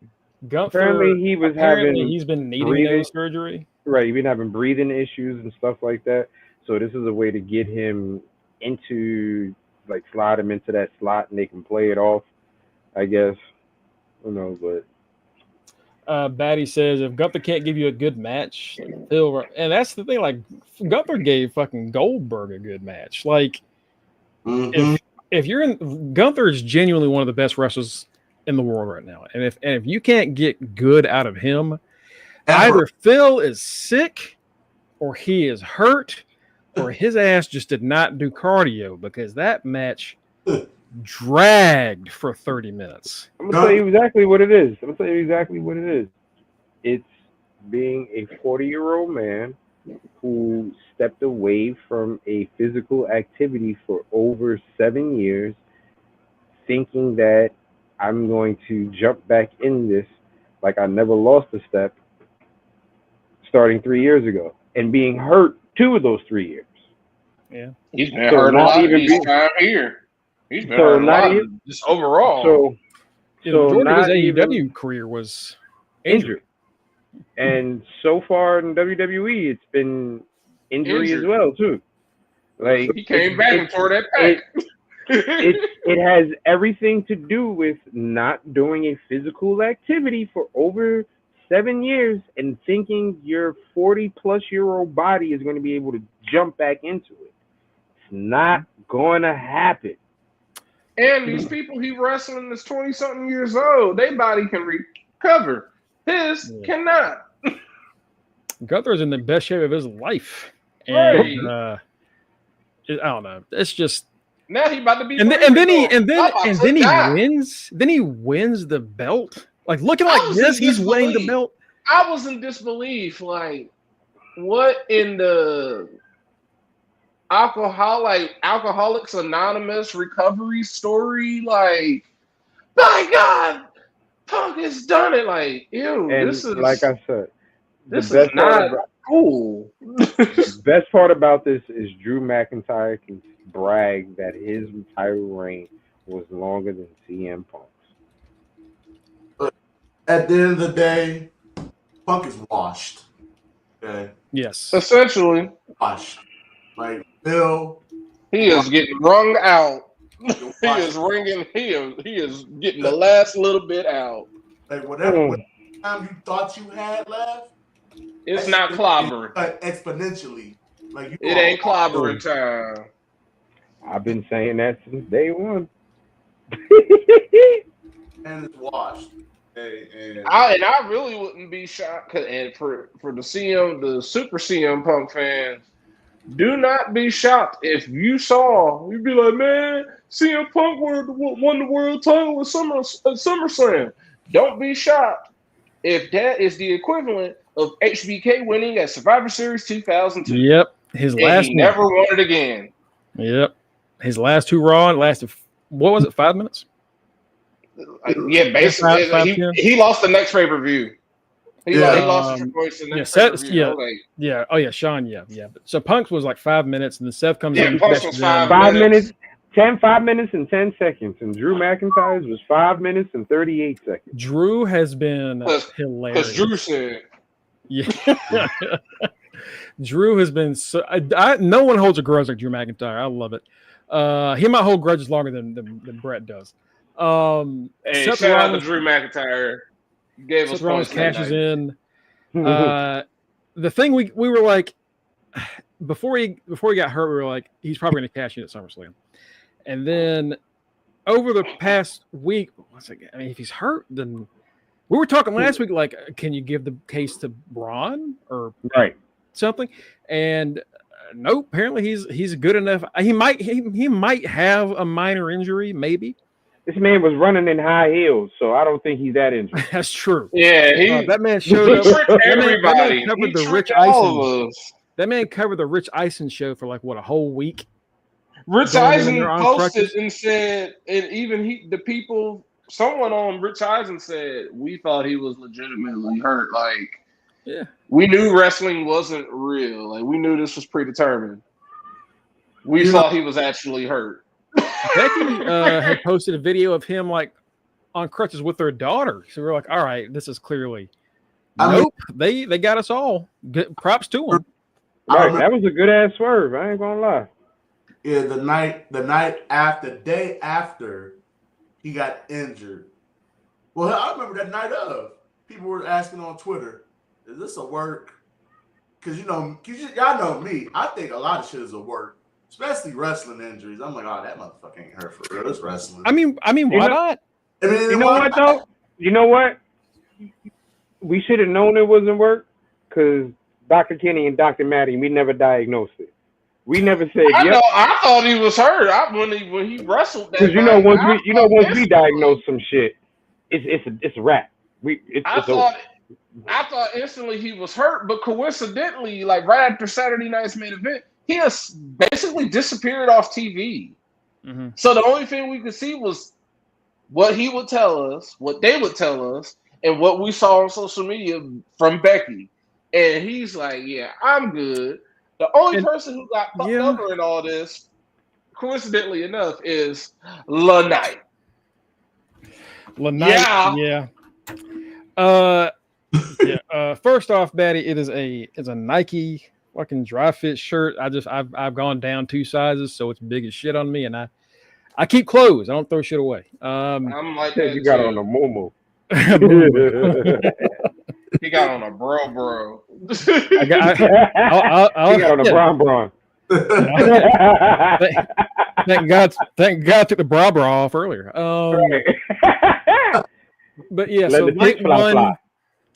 Gunther, Apparently he's been needing breathing nose surgery. Right, he's been having breathing issues and stuff like that. So this is a way to get him into, like, slide him into that slot and they can play it off, I guess. You know, but Batty says if Gunther can't give you a good match, like, and that's the thing. Like Gunther gave fucking Goldberg a good match. Like if you're in, Gunther is genuinely one of the best wrestlers in the world right now, and if you can't get good out of him, either Phil is sick, or he is hurt, or his ass just did not do cardio, because that match dragged for 30 minutes. I'm gonna tell you exactly what it is. It's being a 40-year-old man who stepped away from a physical activity for over 7 years, thinking that I'm going to jump back in this like I never lost a step, starting 3 years ago, and being hurt 2 of those 3 years. Yeah, he's been hurt a lot this time here. He's been hurt a lot just overall. So the majority of his AEW career was injured. And so far in WWE, it's been injury as well too. Like he came back and tore that pack. It has everything to do with not doing a physical activity for over 7 years and thinking your 40-plus-year-old body is going to be able to jump back into it. It's not going to happen. And these people he wrestling is 20-something years old. Their body can recover. His cannot. Gunther's in the best shape of his life. And Right. I don't know. It's just now he about to be then he wins the belt. Like looking like this, he's winning the belt. I was in disbelief. Like, what in the Alcoholics Anonymous recovery story? Like, my God, Punk has done it. Like, ew, And this is, like I said, this is not cool. The best part about this is Drew McIntyre can brag that his title reign was longer than CM Punk's. But at the end of the day, Punk is washed. Okay. Yes. Essentially. Washed. Like Bill. He is getting wrung out. He is ringing. He is getting the last little bit out. Like whatever time you thought you had left, it's not clobbering. Exponentially. Like it ain't clobbering time. I've been saying that since day one. And it's washed. And I really wouldn't be shocked. And for the Super CM Punk fans, do not be shocked if you'd be like, man, CM Punk won the world title at SummerSlam. Don't be shocked if that is the equivalent of HBK winning at Survivor Series 2002. Yep, his last. He never won it again. Yep, his last 2 Raw lasted. What was it? 5 minutes. Yeah, basically, he lost the next pay-per-view. He lost the choice in the next pay-per-view. Yeah. Oh yeah, Sean. Yeah. So Punk's was like 5 minutes, and then Seth comes in. Punk's was 5 minutes. 5 minutes and 10 seconds, and Drew McIntyre's was 5 minutes and 38 seconds. Drew has been hilarious. Because Drew said, yeah. Drew has been so. No one holds a grudge like Drew McIntyre. I love it. He might hold grudges longer than Brett does. Hey, Seth shout Rollins, out to Drew McIntyre. Gave us Seth Rollins cashes in. Mm-hmm. The thing we were like before he got hurt, we were like, he's probably going to cash in at SummerSlam. And then over the past week, if he's hurt, then we were talking last week, like, can you give the case to Bron or right something? And Nope. Apparently, he's good enough. He might have a minor injury, maybe. This man was running in high heels, so I don't think he's that injured. That's true. Yeah, that man showed up. tricked That everybody. man covered He the Rich tricked all Eisen. of us. That man covered the Rich Eisen show for like what, a whole week. Rich Going in Eisen there on posted crutches. and said, and even someone on Rich Eisen said, we thought he was legitimately hurt. Like, Yeah. we knew wrestling wasn't real. Like, we knew this was predetermined. We thought he was actually hurt. Becky had posted a video of him like on crutches with their daughter. So we're like, all right, this is clearly. Nope, they got us all. Good, props to them. Right, that was a good ass swerve. I ain't gonna lie. Yeah, the day after he got injured. Well, I remember that night of. People were asking on Twitter, "Is this a work?" Because y'all know me. I think a lot of shit is a work, especially wrestling injuries. I'm like, oh, that motherfucker ain't hurt for real. It's wrestling. I mean, why not? You know what though? You know what? We should have known it wasn't work because Dr. Kenny and Dr. Maddie, we never diagnosed it. We never said. I thought he was hurt. When he wrestled. Because once we diagnose some shit, it's a wrap. I thought instantly he was hurt, but coincidentally, like right after Saturday night's main event, he has basically disappeared off TV. Mm-hmm. So the only thing we could see was what he would tell us, what they would tell us, and what we saw on social media from Becky. And he's like, yeah, I'm good. The only person who got fucked over in all this, coincidentally enough, is LaKnight. LaKnight, yeah. First off, Batty, it's a Nike fucking dry fit shirt. I've gone down 2 sizes, so it's big as shit on me, and I keep clothes. I don't throw shit away. I'm like that. You got on a Momo. He got on a bro. He got on a Bron. Thank God I took the bra off earlier. But yeah, so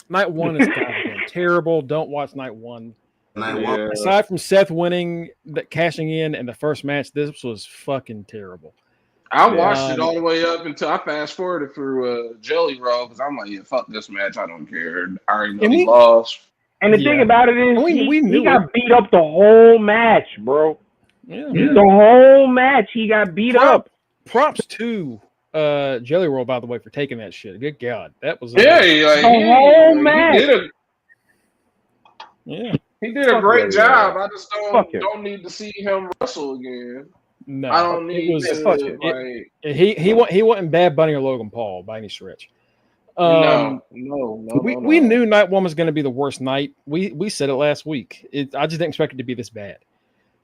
night one is kind of terrible. Don't watch night one. Aside from Seth winning, cashing in the first match, this was fucking terrible. I watched it all the way up until I fast forwarded through Jelly Roll because I'm like, yeah, fuck this match. I don't care. I already know he lost. And the thing about it is, he got beat up the whole match, bro. Yeah. The whole match, he got beat up. Props to Jelly Roll, by the way, for taking that shit. Good God, that was the whole match. He did a great job. I just don't need to see him wrestle again. No, I don't need he wasn't Bad Bunny or Logan Paul by any stretch. No. We knew night one was going to be the worst night. We said it last week. I just didn't expect it to be this bad.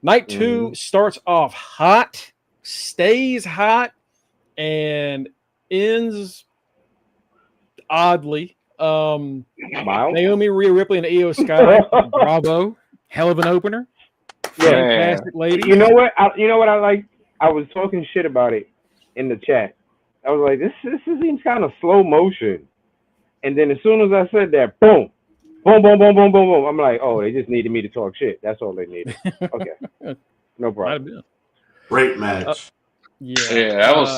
Night two starts off hot, stays hot, and ends oddly. Naomi, Rhea Ripley, and Io Sky. Bravo, hell of an opener. Fantastic lady. You know what I like? I was talking shit about it in the chat. I was like, this seems kind of slow motion. And then as soon as I said that, boom, boom, boom, boom, boom, boom, boom. I'm like, oh, they just needed me to talk shit. That's all they needed. Okay, no problem. Great match. That was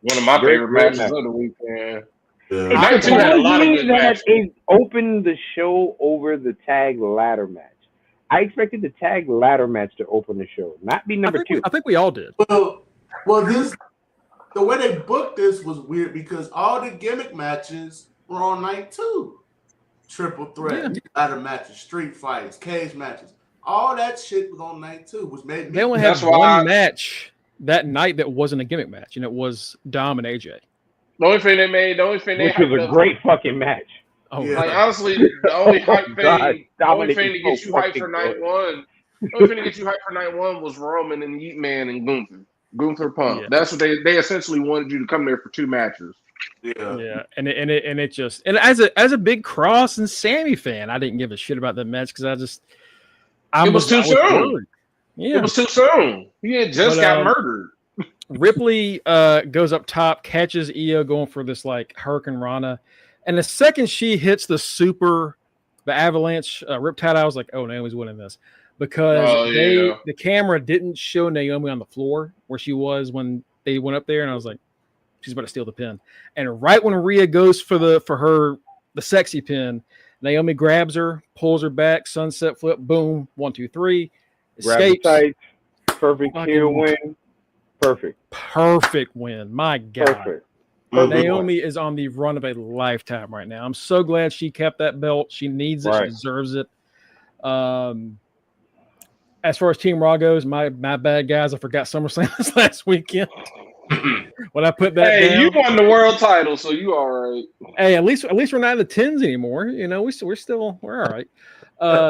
one of my favorite matches of the weekend. It's surprising that it opened the show over the tag ladder match. I expected the tag ladder match to open the show, not be number 2. I think we all did. Well, the way they booked this was weird because all the gimmick matches were on night 2. Triple threat, ladder matches, street fights, cage matches. All that shit was on night 2. They only had one match that night that wasn't a gimmick match, and it was Dom and AJ. The only thing which was a great fucking match. Oh, like honestly, the only hype thing, to get you hyped for night one, was Roman and Yeet Man and Gunther Punk. That's what they essentially wanted you to come there for 2 matches. And as a big Cross and Sammy fan, I didn't give a shit about that match because it was too soon. Yeah, it was too soon. He had just got murdered. Ripley goes up top, catches Io going for this like Hurricane Rana. And the second she hits the avalanche Riptide, I was like, oh, Naomi's winning this. because the camera didn't show Naomi on the floor where she was when they went up there, and I was like, she's about to steal the pin. And right when Rhea goes for the sexy pin, Naomi grabs her, pulls her back, sunset flip, boom, 1, 2, 3, escapes. Tight, perfect heel win. Perfect win. My God. Perfect. Naomi is on the run of a lifetime right now. I'm so glad she kept that belt. She needs it. Right. She deserves it. As far as Team Raw goes, my bad, guys. I forgot SummerSlam this last weekend. When I put that down, you won the world title, so you all right. Hey, at least we're not in the 10s anymore. You know, we're all right.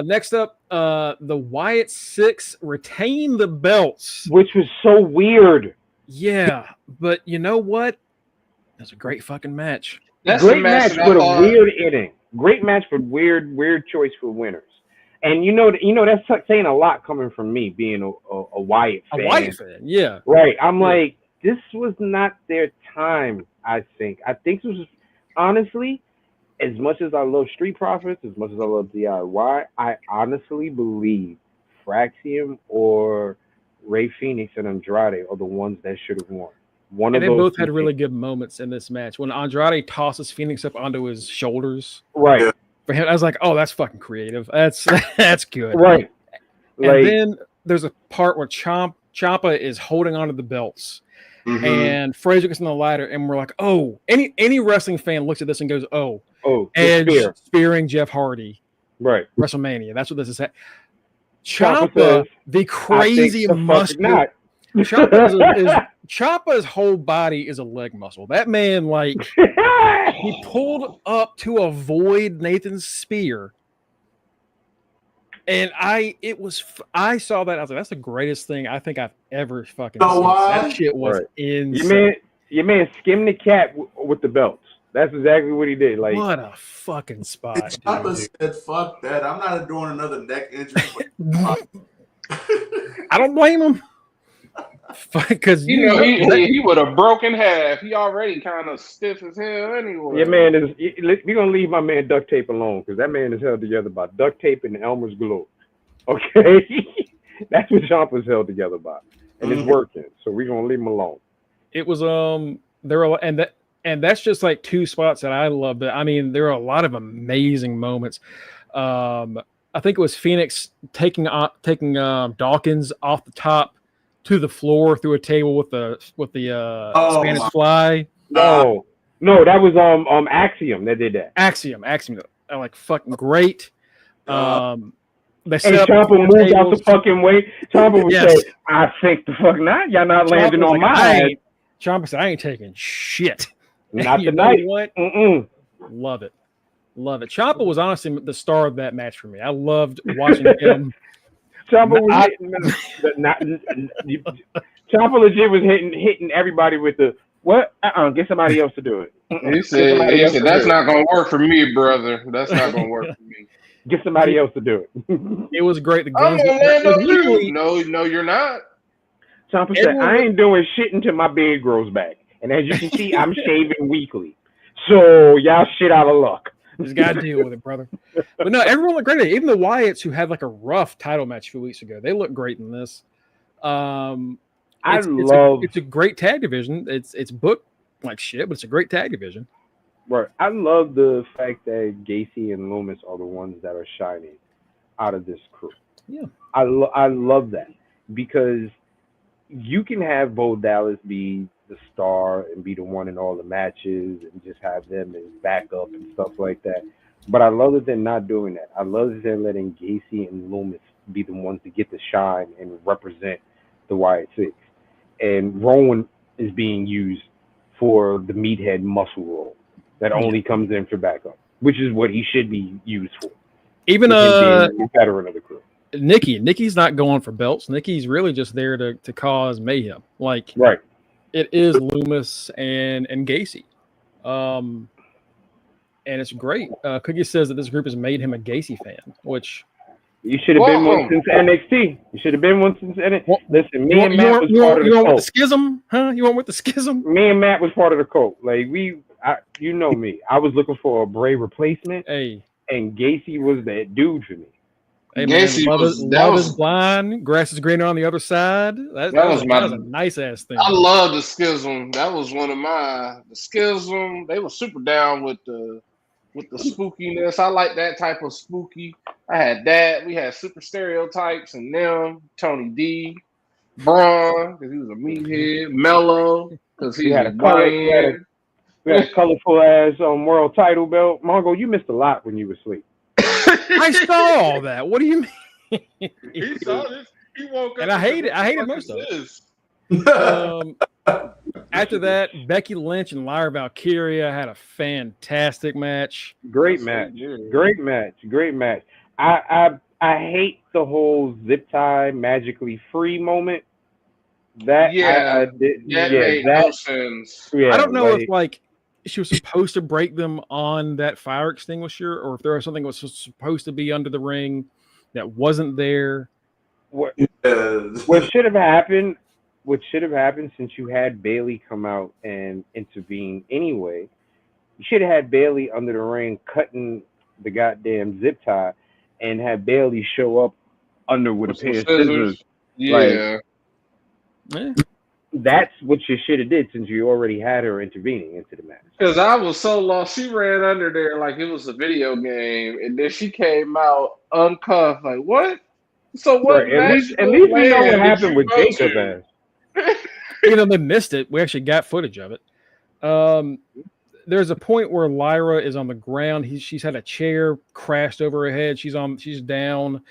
Next up, the Wyatt Six retain the belts, which was so weird. Yeah, but you know what? It was a great fucking match. That's great match with a weird ending. Great match, but weird choice for winners. And you know that's saying a lot coming from me being a Wyatt fan. A Wyatt fan, yeah. Right. I'm like, this was not their time, I think. I think this was, honestly, as much as I love Street Profits, as much as I love DIY, I honestly believe Fraxium or Rey Fenix and Andrade are the ones that should have won. They both had really good moments in this match. When Andrade tosses Phoenix up onto his shoulders. Right. For him, I was like, oh, that's fucking creative. That's good. Right. And then there's a part where Ciampa is holding onto the belts. Mm-hmm. And Frazier gets on the ladder, and we're like, oh, any wrestling fan looks at this and goes, oh, Edge spearing Jeff Hardy. Right. WrestleMania. That's what this is. Ciampa, the crazy muscle. Ciampa's whole body is a leg muscle. That man, like, he pulled up to avoid Nathan's spear. And I saw that. I was like, that's the greatest thing I think I've ever fucking seen. That shit was insane. Your man skimmed the cat with the belts. That's exactly what he did. Like, what a fucking spot. Ciampa said, fuck that. I'm not doing another neck injury. I don't blame him. Because he would have broken half. He already kind of stiff as hell anyway. Yeah, man, we're gonna leave my man duct tape alone because that man is held together by duct tape and Elmer's glue. Okay, that's what Ciampa's held together by, and it's working. So we're gonna leave him alone. It was and that's just like two spots that I love. But I mean, there are a lot of amazing moments. I think it was Phoenix taking Dawkins off the top to the floor through a table with the Spanish fly. No, that was Axiom that did that. Axiom, like fucking great. They set Ciampa moved out the fucking way. Ciampa would say, "I think the fuck not. Y'all not landing on my head." Ciampa said, "I ain't taking shit. Not tonight." What? Love it. Ciampa was honestly the star of that match for me. I loved watching him. Ciampa legit was hitting everybody with the what? Get somebody else to do it. He said that's not gonna work for me, brother. That's not gonna work for me. Get somebody else to do it. It was great. I'm gonna land on you. No, you're not. Ciampa said, I ain't doing shit until my beard grows back. And as you can see, I'm shaving weekly. So y'all shit out of luck. Just gotta deal with it, brother. But no, everyone looked great. Even the Wyatts, who had like a rough title match a few weeks ago, they look great in this. It's a great tag division. It's booked like shit, but it's a great tag division. Right. I love the fact that Gacy and Loomis are the ones that are shining out of this crew. Yeah. I love that because you can have Bo Dallas be the star and be the one in all the matches and just have them as backup and stuff like that. But I love that they're not doing that. I love that they're letting Gacy and Loomis be the ones to get the shine and represent the Wyatt Six. And Rowan is being used for the meathead muscle role that only comes in for backup, which is what he should be used for. Even being veteran of the crew. Nikki's not going for belts. Nikki's really just there to cause mayhem. Like, right. It is Loomis and Gacy. And it's great. Cookie says that this group has made him a Gacy fan, which you should have been one since NXT. You should have been one since NXT. Listen, me and Matt was part of the cult. You want with the schism? Huh? You want with the schism? Me and Matt was part of the cult. Like you know me. I was looking for a Bray replacement. Hey. And Gacy was that dude for me. Hey man, Gacy love is blind, grass is greener on the other side. That was a nice ass thing. I love the Schism. That was one of the Schism. They were super down with the spookiness. I like that type of spooky. I had that. We had super stereotypes and them. Tony D, Braun because he was a meathead. Mello because he had a colorful ass world title belt. Mongo, you missed a lot when you were asleep. I saw all that. What do you mean? He saw this. He woke up and I hated most of it. After that, Becky Lynch and Lyra Valkyria had a fantastic match. Great match. I hate the whole zip tie magically free moment. I don't know if like she was supposed to break them on that fire extinguisher, or if there was something that was supposed to be under the ring that wasn't there. What should have happened? What should have happened, since you had Bayley come out and intervene anyway, you should have had Bayley under the ring cutting the goddamn zip tie, and had Bayley show up under with a pair of scissors. Yeah. That's what you should have did, since you already had her intervening into the match. Because I was so lost. She ran under there like it was a video game, and then she came out uncuffed. Like, what? So what? Right. At least we know what happened with Jacob. They missed it. We actually got footage of it. There's a point where Lyra is on the ground. She's had a chair crashed over her head. She's down.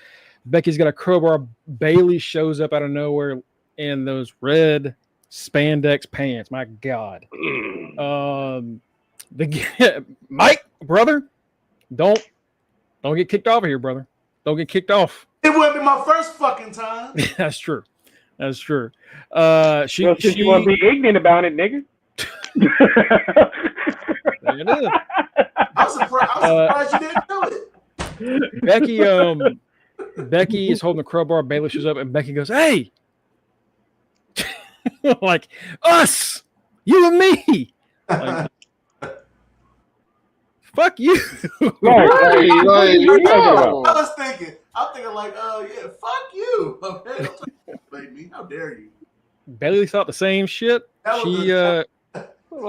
Becky's got a crowbar. Bayley shows up out of nowhere in those red spandex pants. My God. Mike, brother, don't get kicked off of here, brother. Don't get kicked off. It wouldn't be my first fucking time. That's true. Since you want to be ignorant about it, nigga. There it is. I'm surprised you didn't do it. Becky is holding the crowbar. Bayley shows up, and Becky goes, "Hey!" Like, us, you and me. Like, fuck you. I'm thinking like, yeah, fuck you. Okay, baby, how dare you? Bayley thought the same shit. She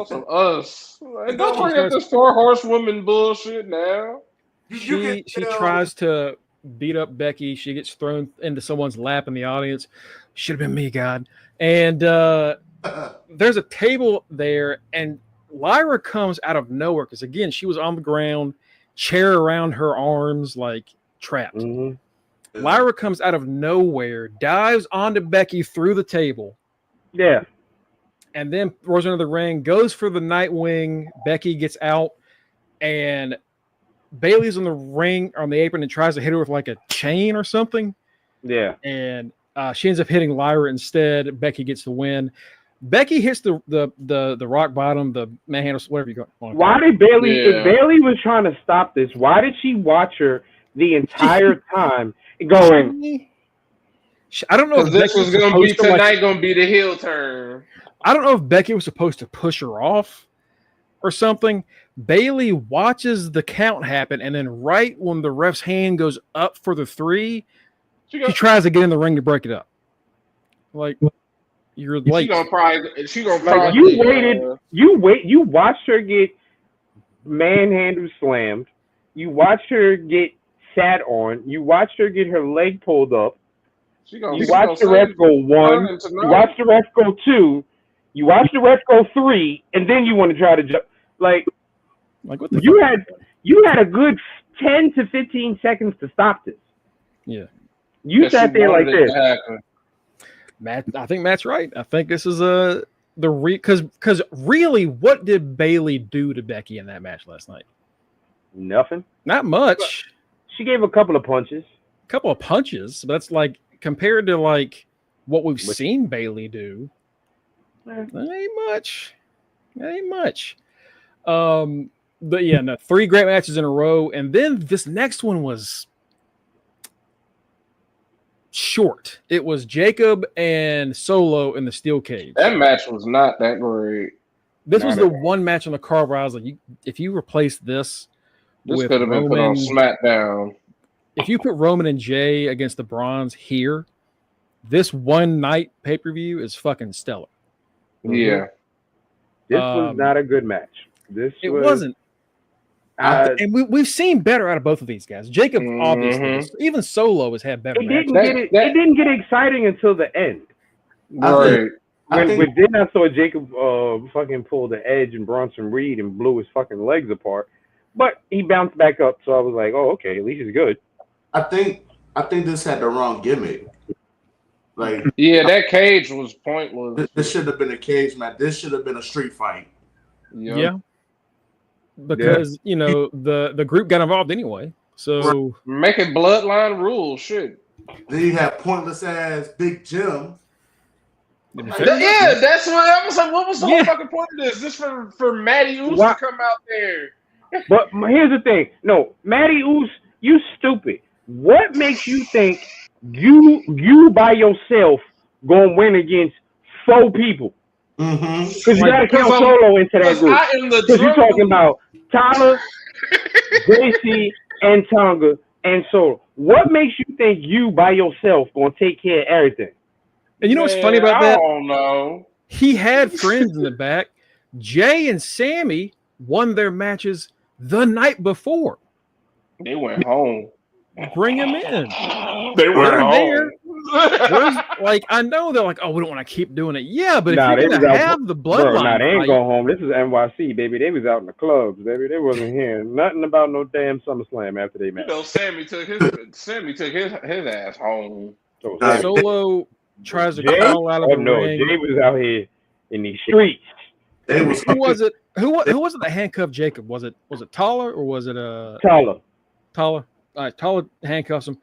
some us. Like, don't bring up this 4 horsewoman bullshit now. She tries to beat up Becky. She gets thrown into someone's lap in the audience. Should have been me, God. And there's a table there, and Lyra comes out of nowhere because, again, she was on the ground, chair around her arms, like trapped. Mm-hmm. Lyra comes out of nowhere, dives onto Becky through the table. Yeah. And then throws her into the ring, goes for the Nightwing. Becky gets out, and Bayley's on the ring, on the apron, and tries to hit her with like a chain or something. Yeah. And she ends up hitting Lyra instead. Becky gets the win. Becky hits the rock bottom, the manhandle, whatever you want. Why did Bayley? If Bayley was trying to stop this, why did she watch her the entire time going? I don't know if this was going to be tonight. Going to be the heel turn. I don't know if Becky was supposed to push her off or something. Bayley watches the count happen, and then right when the ref's hand goes up for the 3, she tries to get in the ring to break it up. Like, you're late. She gonna probably you watched her get manhandle slammed. You watched her get sat on. You watched her get her leg pulled up. You watched the ref go 1. You watched the ref go 2. You watched the ref go 3, and then you want to try to jump. Like what the you had a good 10 to 15 seconds to stop this. Yeah. You sat there like this. Matt, I think Matt's right. I think this is because really, what did Bayley do to Becky in that match last night? Nothing. Not much. She gave a couple of punches. But that's like compared to like what we've seen Bayley do. Ain't much. But yeah, no, 3 great matches in a row, and then this next one was short. It was Jacob and Solo in the steel cage. That match was not that great. This was the one match on the card where I was like, if you replace this with could have been put on SmackDown. if you put Roman and Jay against the Brons here, this one night pay-per-view is fucking stellar. Yeah. This was not a good match. Wasn't. And we've seen better out of both of these guys. Jacob, obviously, even Solo has had better matches. It didn't get exciting until the end. Right. When then I saw Jacob fucking pull the Edge and Bronson Reed and blew his fucking legs apart. But he bounced back up, so I was like, oh, okay, at least he's good. I think this had the wrong gimmick. Like, yeah, that cage was pointless. This should have been a cage match. This should have been a street fight. Yeah. Because the group got involved anyway. So making bloodline rules, shit. Then you have pointless ass Big Jim. Yeah, that's what I was like. What was the whole fucking point of this? This for Matty Oos to come out there. But here's the thing. No, Matty Oos, you stupid. What makes you think you by yourself gonna win against 4 people? Because you gotta count Solo into that group. Because you're talking about Tyler, JC, and Tonga, and Solo. What makes you think you by yourself gonna take care of everything? And you know what's funny about that? I don't know. He had friends in the back. Jay and Sammy won their matches the night before. They went home. Bring him in. They went home. Like, I know they're like, oh, we don't want to keep doing it. Yeah, but if you're going to have the bloodline. They ain't going home. This is NYC, baby. They was out in the clubs, baby. They wasn't hearing nothing about no damn SummerSlam after they met. Sammy took his ass home. Solo tries to crawl out of the ring. Jay was out here in these streets. Who was it? Who was it that handcuffed Jacob? Was it Taller or was it Taller? All right, Taller handcuffs him,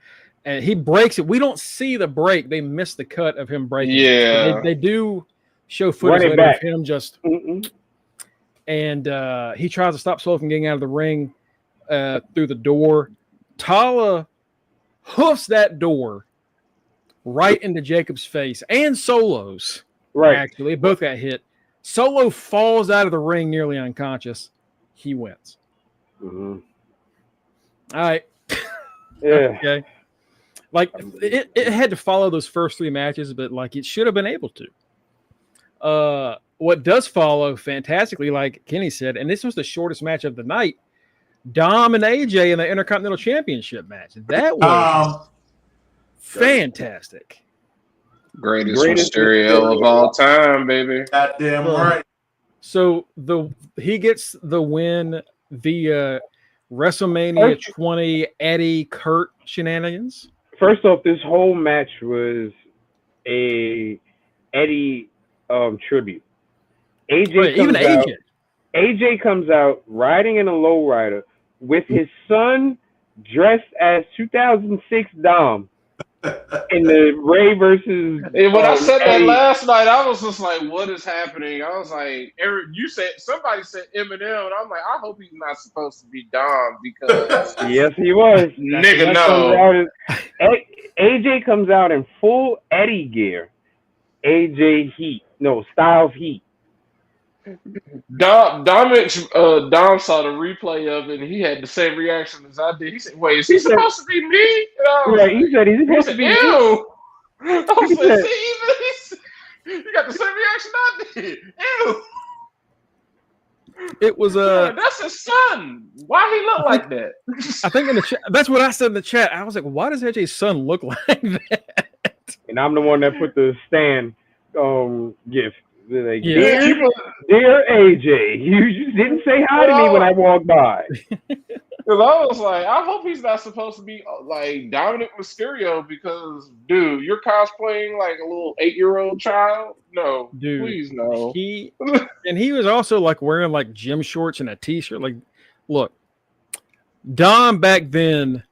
and he breaks it. We don't see the break. They miss the cut of him breaking. Yeah, they do show footage later of him just. And he tries to stop Solo from getting out of the ring through the door. Tala hoofs that door right into Jacob's face and Solo's. Right. Actually, both got hit. Solo falls out of the ring nearly unconscious. He wins. All right. Yeah. Okay. Like it had to follow those first 3 matches, but like it should have been able to. What does follow fantastically, like Kenny said, and this was the shortest match of the night, Dom and AJ in the Intercontinental Championship match. That was fantastic. Greatest Mysterio of all time, baby. Goddamn right. So he gets the win via WrestleMania 20 Eddie Kurt shenanigans. First off, this whole match was a Eddie tribute. AJ comes out riding in a lowrider with his son dressed as 2006 Dom in the Ray versus. And when I said that last night, I was just like, "What is happening?" I was like, "Eric, somebody said Eminem," and I'm like, "I hope he's not supposed to be Dom because." Yes, he was. Nigga, no. AJ comes out in full Eddie gear. Styles Heat. Dom saw the replay of it, and he had the same reaction as I did. He said, "Wait, is he supposed to be me?" Right, he said he's supposed to be me. Ew. I was like, you got the same reaction I did. Ew. It was that's his son. Why he look like that? I think in the chat, that's what I said in the chat. I was like, why does AJ's son look like that? And I'm the one that put the stand gift. Like, yeah. Dear AJ, you just didn't say hi to me when I walked by. Because I was like, I hope he's not supposed to be like Dominic Mysterio because, dude, you're cosplaying like a little 8-year-old child. No, dude, please no. He was also like wearing like gym shorts and a t-shirt. Like, look, Dom back then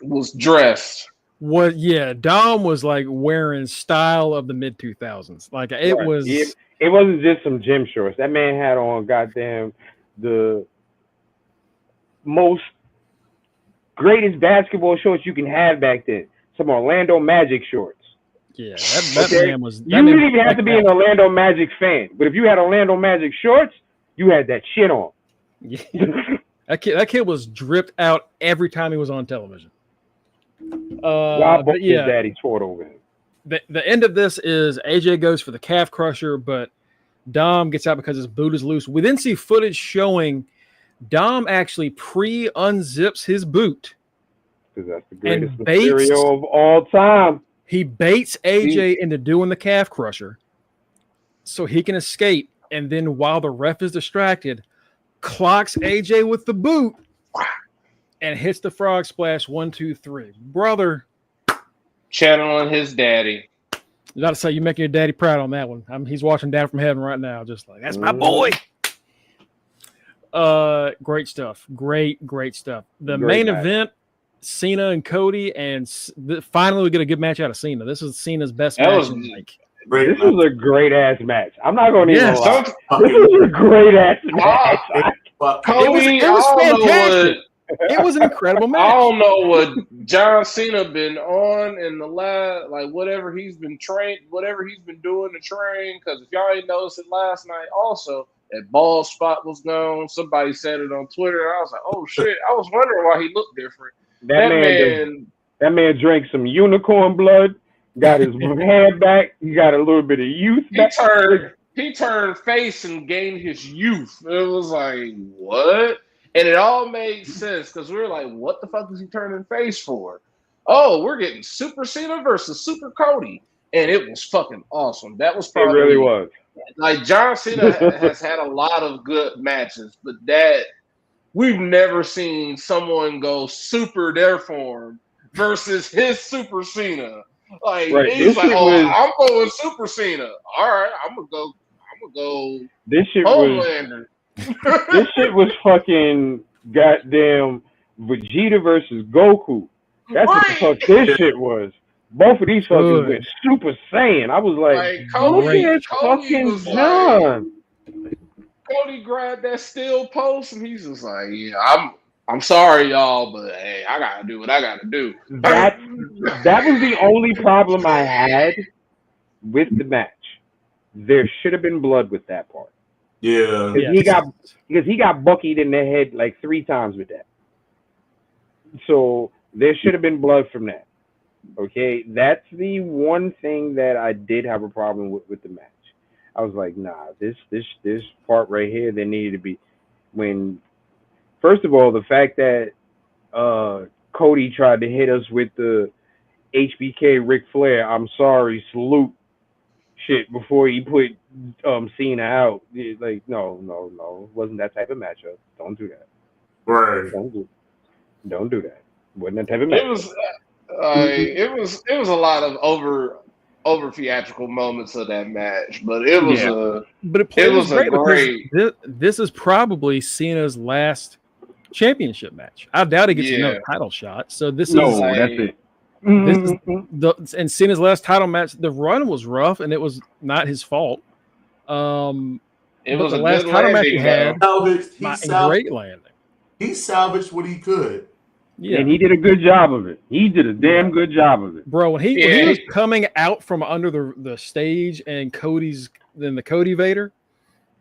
was dressed. Dom was like wearing style of the mid 2000s. Like it was. It wasn't just some gym shorts. That man had on goddamn the most greatest basketball shorts you can have back then. Some Orlando Magic shorts. Yeah, that man was. You didn't even have to be an Orlando Magic fan, but if you had Orlando Magic shorts, you had that shit on. Yeah. That kid was dripped out every time he was on television. God bless but his yeah, daddy taught over him. the end of this is AJ goes for the calf crusher, but Dom gets out because his boot is loose. We then see footage showing Dom actually unzips his boot Because that's the greatest and baits. Mysterio of all time. He baits AJ into doing the calf crusher so he can escape. And then while the ref is distracted, clocks AJ with the boot and hits the frog splash 1, 2, 3. Brother. Channeling his daddy. You got to say, you're making your daddy proud on that one. He's watching down from heaven right now, just like, that's my boy. Great stuff. Great stuff. The main event, Cena and Cody, and finally we get a good match out of Cena. This is Cena's best match. This was a great ass match. I'm not going to even lie. This Fucking was a great ass match. Cody, it was fantastic. It was an incredible match. I don't know what John Cena been on in the last, like whatever he's been doing to train. Because if y'all ain't noticed it last night, also that bald spot was gone. Somebody said it on Twitter. And I was like, oh shit! I was wondering why he looked different. That man drank some unicorn blood. Got his head back. He got a little bit of youth back. He turned face and gained his youth. It was like, what? And it all made sense because we were like, what the fuck is he turning face for? Oh, we're getting Super Cena versus Super Cody. And it was fucking awesome. That was probably... It really was. Like, John Cena has had a lot of good matches, but that... We've never seen someone go super their form versus his Super Cena. Like, he's like, I'm going Super Cena. All right, I'm gonna go. This shit Homelander. This shit was fucking goddamn Vegeta versus Goku. That's what the fuck this shit was. Both of these fuckers went Super Saiyan. I was like Cody fucking was John. Cody grabbed that steel post and he's just like, yeah, I'm sorry, y'all, but hey, I gotta do what I gotta do. That was the only problem I had with the match. There should have been blood with that part. Yeah. Because he got buckied in the head like 3 times with that. So there should have been blood from that. Okay, that's the one thing that I did have a problem with the match. I was like, nah, this part right here, there needed to be when. First of all, the fact that Cody tried to hit us with the HBK Ric Flair, I'm sorry, salute shit before he put Cena out. Like, no, it wasn't that type of matchup. Don't do that. Right. Don't do that. Wasn't that type of matchup. It was a lot of over theatrical moments of that match, but it was great. This is probably Cena's last championship match. I doubt he gets another title shot. So that's it. This is and Cena's last title match. The run was rough, and it was not his fault. It was the last title match he had. Great landing. He salvaged what he could. Yeah, and he did a good job of it. He did a damn good job of it, bro. When he was coming out from under the stage and the Cody Vader,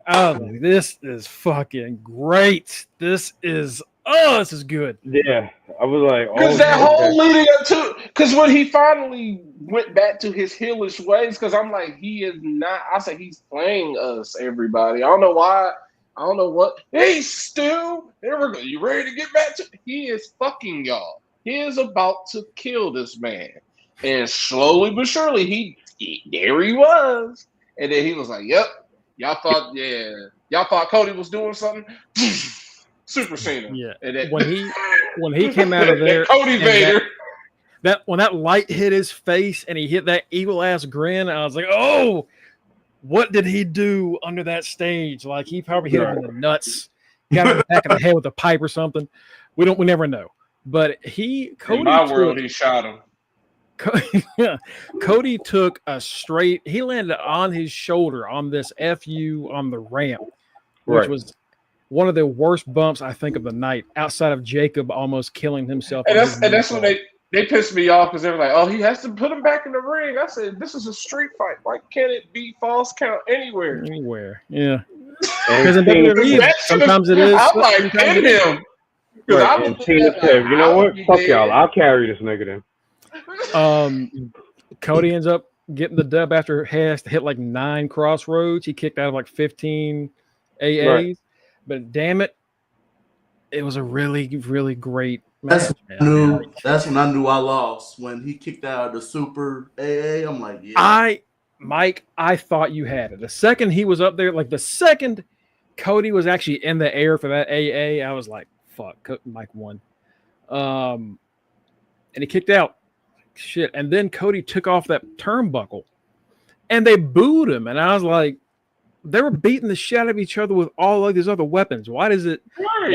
I was like, this is fucking great. This is good. Yeah, I was like, because that whole leading up to, because when he finally went back to his heelish ways, because I'm like, he is not. I said he's playing us, everybody. I don't know why. I don't know what. Hey, Stu, there we go. You ready to get back to? He is fucking y'all. He is about to kill this man, and slowly but surely, there he was, and then he was like, "Yep, y'all thought Cody was doing something." Super Cena. Yeah. And then, when he came out of there, Cody Vader. When that light hit his face and he hit that evil ass grin, I was like, oh. What did he do under that stage? Like he probably hit him in the nuts, got him in the back of the head with a pipe or something. We never know. But Cody in my world, he shot him. Cody took a straight. He landed on his shoulder on this FU on the ramp, which was one of the worst bumps I think of the night, outside of Jacob almost killing himself. And that's when they pissed me off because they were like, "Oh, he has to put him back in the ring." I said, "This is a street fight. Why can't it be false count anywhere?" Anywhere, yeah. Because in WWE, sometimes it is. I'm like, pin him. Because I Right, was and looking Tina at, said, you know I what? would be Fuck dead. y'all. I'll carry this nigga then. Cody ends up getting the dub after he has to hit like 9 crossroads. He kicked out of like 15 AAs. Right. But damn it, it was a really, really great That's match, when I man. knew. That's when I knew I lost. When he kicked out of the Super AA, I'm like, yeah. I thought you had it. The second he was up there, like the second Cody was actually in the air for that AA, I was like, fuck, Mike won. And he kicked out. Shit. And then Cody took off that turnbuckle and they booed him. And I was like, they were beating the shit out of each other with all of these other weapons. Why is Right.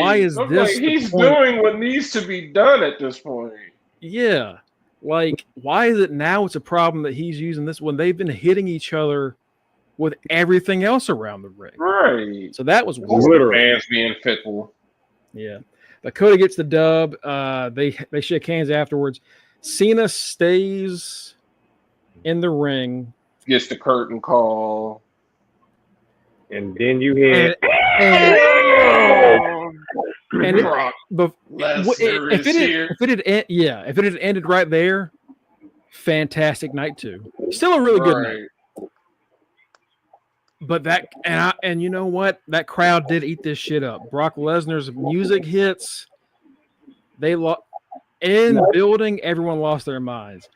I'm this? like, he's doing what needs to be done at this point. Yeah. Like, why is it now it's a problem that he's using this when they've been hitting each other with everything else around the ring? Right. So that was Literally. Fans being fickle. Yeah. But Cody gets the dub. They shake hands afterwards. Cena stays in the ring. Gets the curtain call. And then you hear. If it had ended right there, fantastic night too. Still a really good night. But and you know what? That crowd did eat this shit up. Brock Lesnar's music hits. In building, everyone lost their minds.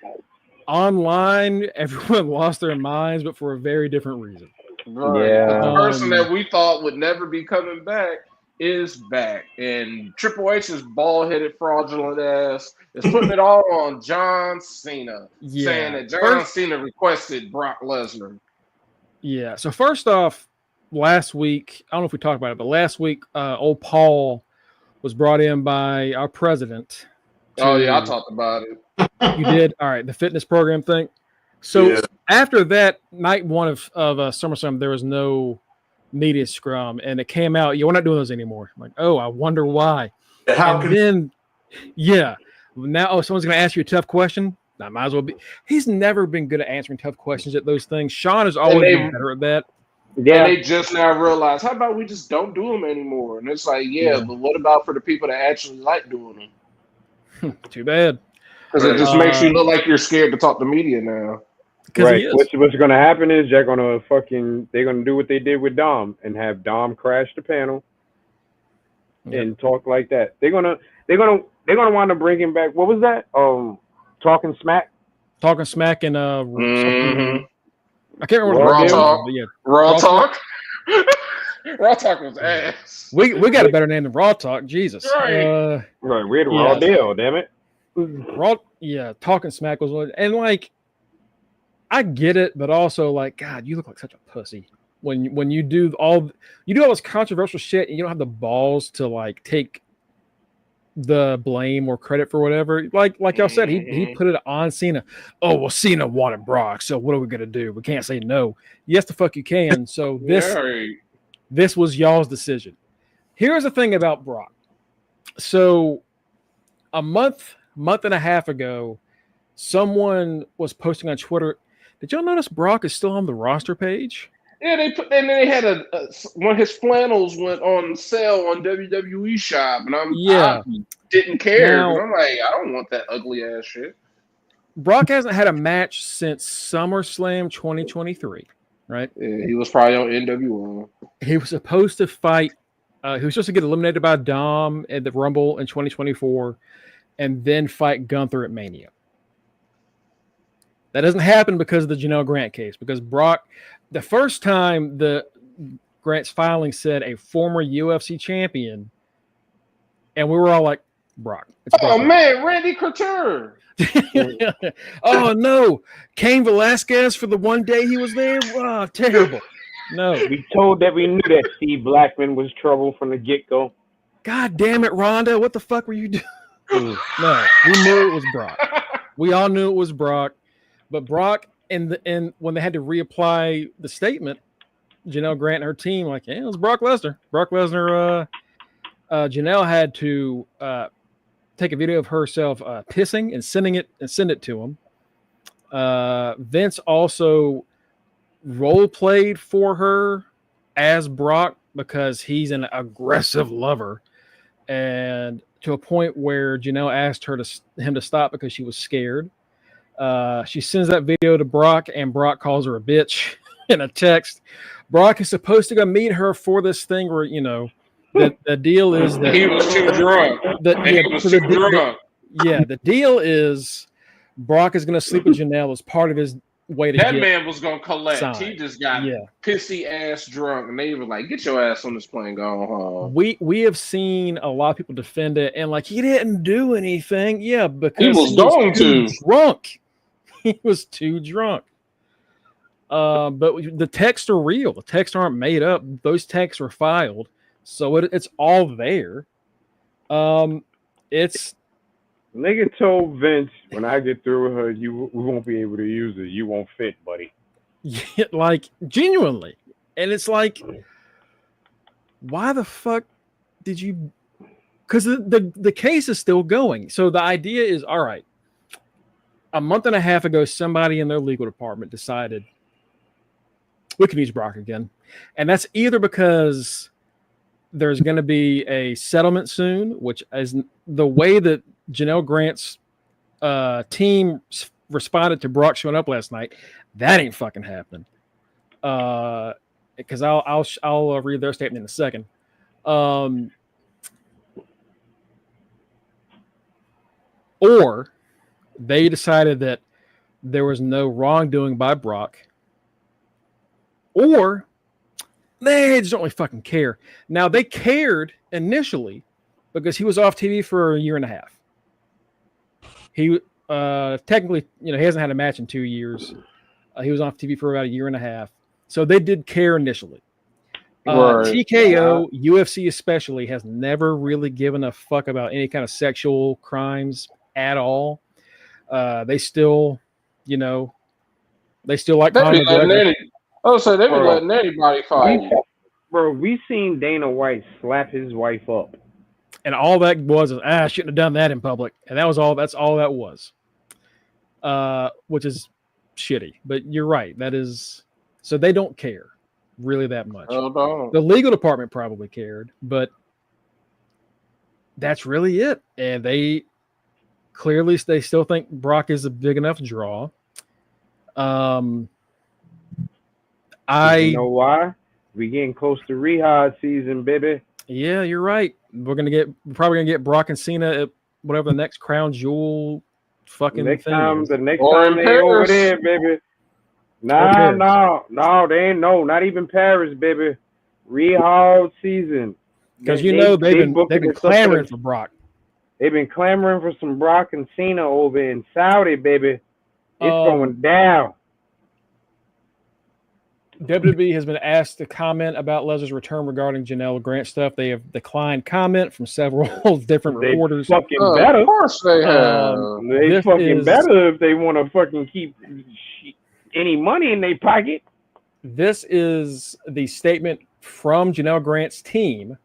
Online, everyone lost their minds, but for a very different reason. Right. Yeah. The person that we thought would never be coming back is back. And Triple H's bald-headed, fraudulent ass is putting it all on John Cena. Yeah. Saying that John Cena requested Brock Lesnar. Yeah. So first off, last week, I don't know if we talked about it, but last week, old Paul was brought in by our president. Oh, yeah, I talked about it. You did? All right, the fitness program thing. So after that, night one of SummerSlam, there was no media scrum, and it came out, we're not doing those anymore. I'm like, oh, I wonder why. Now, someone's going to ask you a tough question. I might as well be. He's never been good at answering tough questions at those things. Sean has always been better at that. Yeah. And they just now realize, how about we just don't do them anymore? And it's like, but what about for the people that actually like doing them? Too bad. Because it just makes you look like you're scared to talk to media now. Right. What's going to happen is they're going to do what they did with Dom and have Dom crash the panel and talk like that. They're going to want to bring him back. What was that? Talking Smack and I can't remember. Raw Talk. Raw Talk. Raw Talk was ass. We got a better name than Raw Talk. Jesus. Right. Right. We had Raw Deal. Damn it. Raw. Yeah. Talking Smack was one, and like, I get it, but also like, God, you look like such a pussy when you do all this controversial shit and you don't have the balls to like take the blame or credit for whatever. Like y'all said, he put it on Cena. Oh well, Cena wanted Brock, so what are we gonna do? We can't say no. Yes, the fuck you can. So this was y'all's decision. Here's the thing about Brock. So a month and a half ago, someone was posting on Twitter. Did y'all notice Brock is still on the roster page? Yeah, they had one of his flannels went on sale on WWE Shop, and I didn't care. Now, I'm like, I don't want that ugly ass shit. Brock hasn't had a match since SummerSlam 2023, right? Yeah, he was probably on NWO. He was supposed to fight. He was supposed to get eliminated by Dom at the Rumble in 2024, and then fight Gunther at Mania. That doesn't happen because of the Janel Grant case. Because Brock, the first time the Grant's filing said a former UFC champion, and we were all like, Brock. It's Brock. Oh man, Randy Couture. Oh no, Cain Velasquez for the one day he was there. Oh, terrible. No, we told that we knew that Steve Blackman was trouble from the get-go. God damn it, Rhonda! What the fuck were you doing? No, we knew it was Brock. We all knew it was Brock. But Brock, and when they had to reapply the statement, Janel Grant and her team, like, it was Brock Lesnar. Brock Lesnar, Janelle had to take a video of herself pissing and send it to him. Vince also role played for her as Brock because he's an aggressive lover. And to a point where Janelle asked him to stop because she was scared. She sends that video to Brock, and Brock calls her a bitch in a text. Brock is supposed to go meet her for this thing where, the deal is that he was too drunk. The deal is Brock is going to sleep with Janelle as part of his way to that get man was going to collect. signed. He just got pissy ass drunk, and they were like, "Get your ass on this plane, go home." We have seen a lot of people defend it and like he didn't do anything. Yeah, because he was going too to drunk. He was too drunk. But the texts are real. The texts aren't made up. Those texts were filed, so it's all there. It's nigga told Vince, when I get through with her, we won't be able to use it. You won't fit, buddy. Yeah, like genuinely, and it's like, why the fuck did you? Because the case is still going. So the idea is, all right. A month and a half ago, somebody in their legal department decided we could use Brock again. And that's either because there's going to be a settlement soon, which is the way that Janel Grant's team responded to Brock showing up last night. That ain't fucking happening. Because I'll read their statement in a second. Or they decided that there was no wrongdoing by Brock, or they just don't really fucking care. Now, they cared initially because he was off TV for a year and a half. He technically, he hasn't had a match in 2 years. He was off TV for about a year and a half. So they did care initially. TKO, UFC especially, has never really given a fuck about any kind of sexual crimes at all. They still like Conor McGregor. So they be letting anybody fight. Bro, we seen Dana White slap his wife up. And all that was, I shouldn't have done that in public. And that's all that was. Which is shitty. But you're right. That is, so they don't care really that much. The legal department probably cared, but that's really it. And they still think Brock is a big enough draw. You know why? We getting close to rehab season, baby. Yeah, you're right. We're probably gonna get Brock and Cena at whatever the next crown jewel fucking next thing time, is. The next time they over there, baby. No, they ain't not even Paris, baby. Rehab season. Because they've been clamoring for Brock. They've been clamoring for some Brock and Cena over in Saudi, baby. It's going down. WWE has been asked to comment about Lesnar's return regarding Janel Grant stuff. They have declined comment from several different reporters. Fucking better. Of course they have. They fucking better if they want to fucking keep any money in their pocket. This is the statement from Janel Grant's team,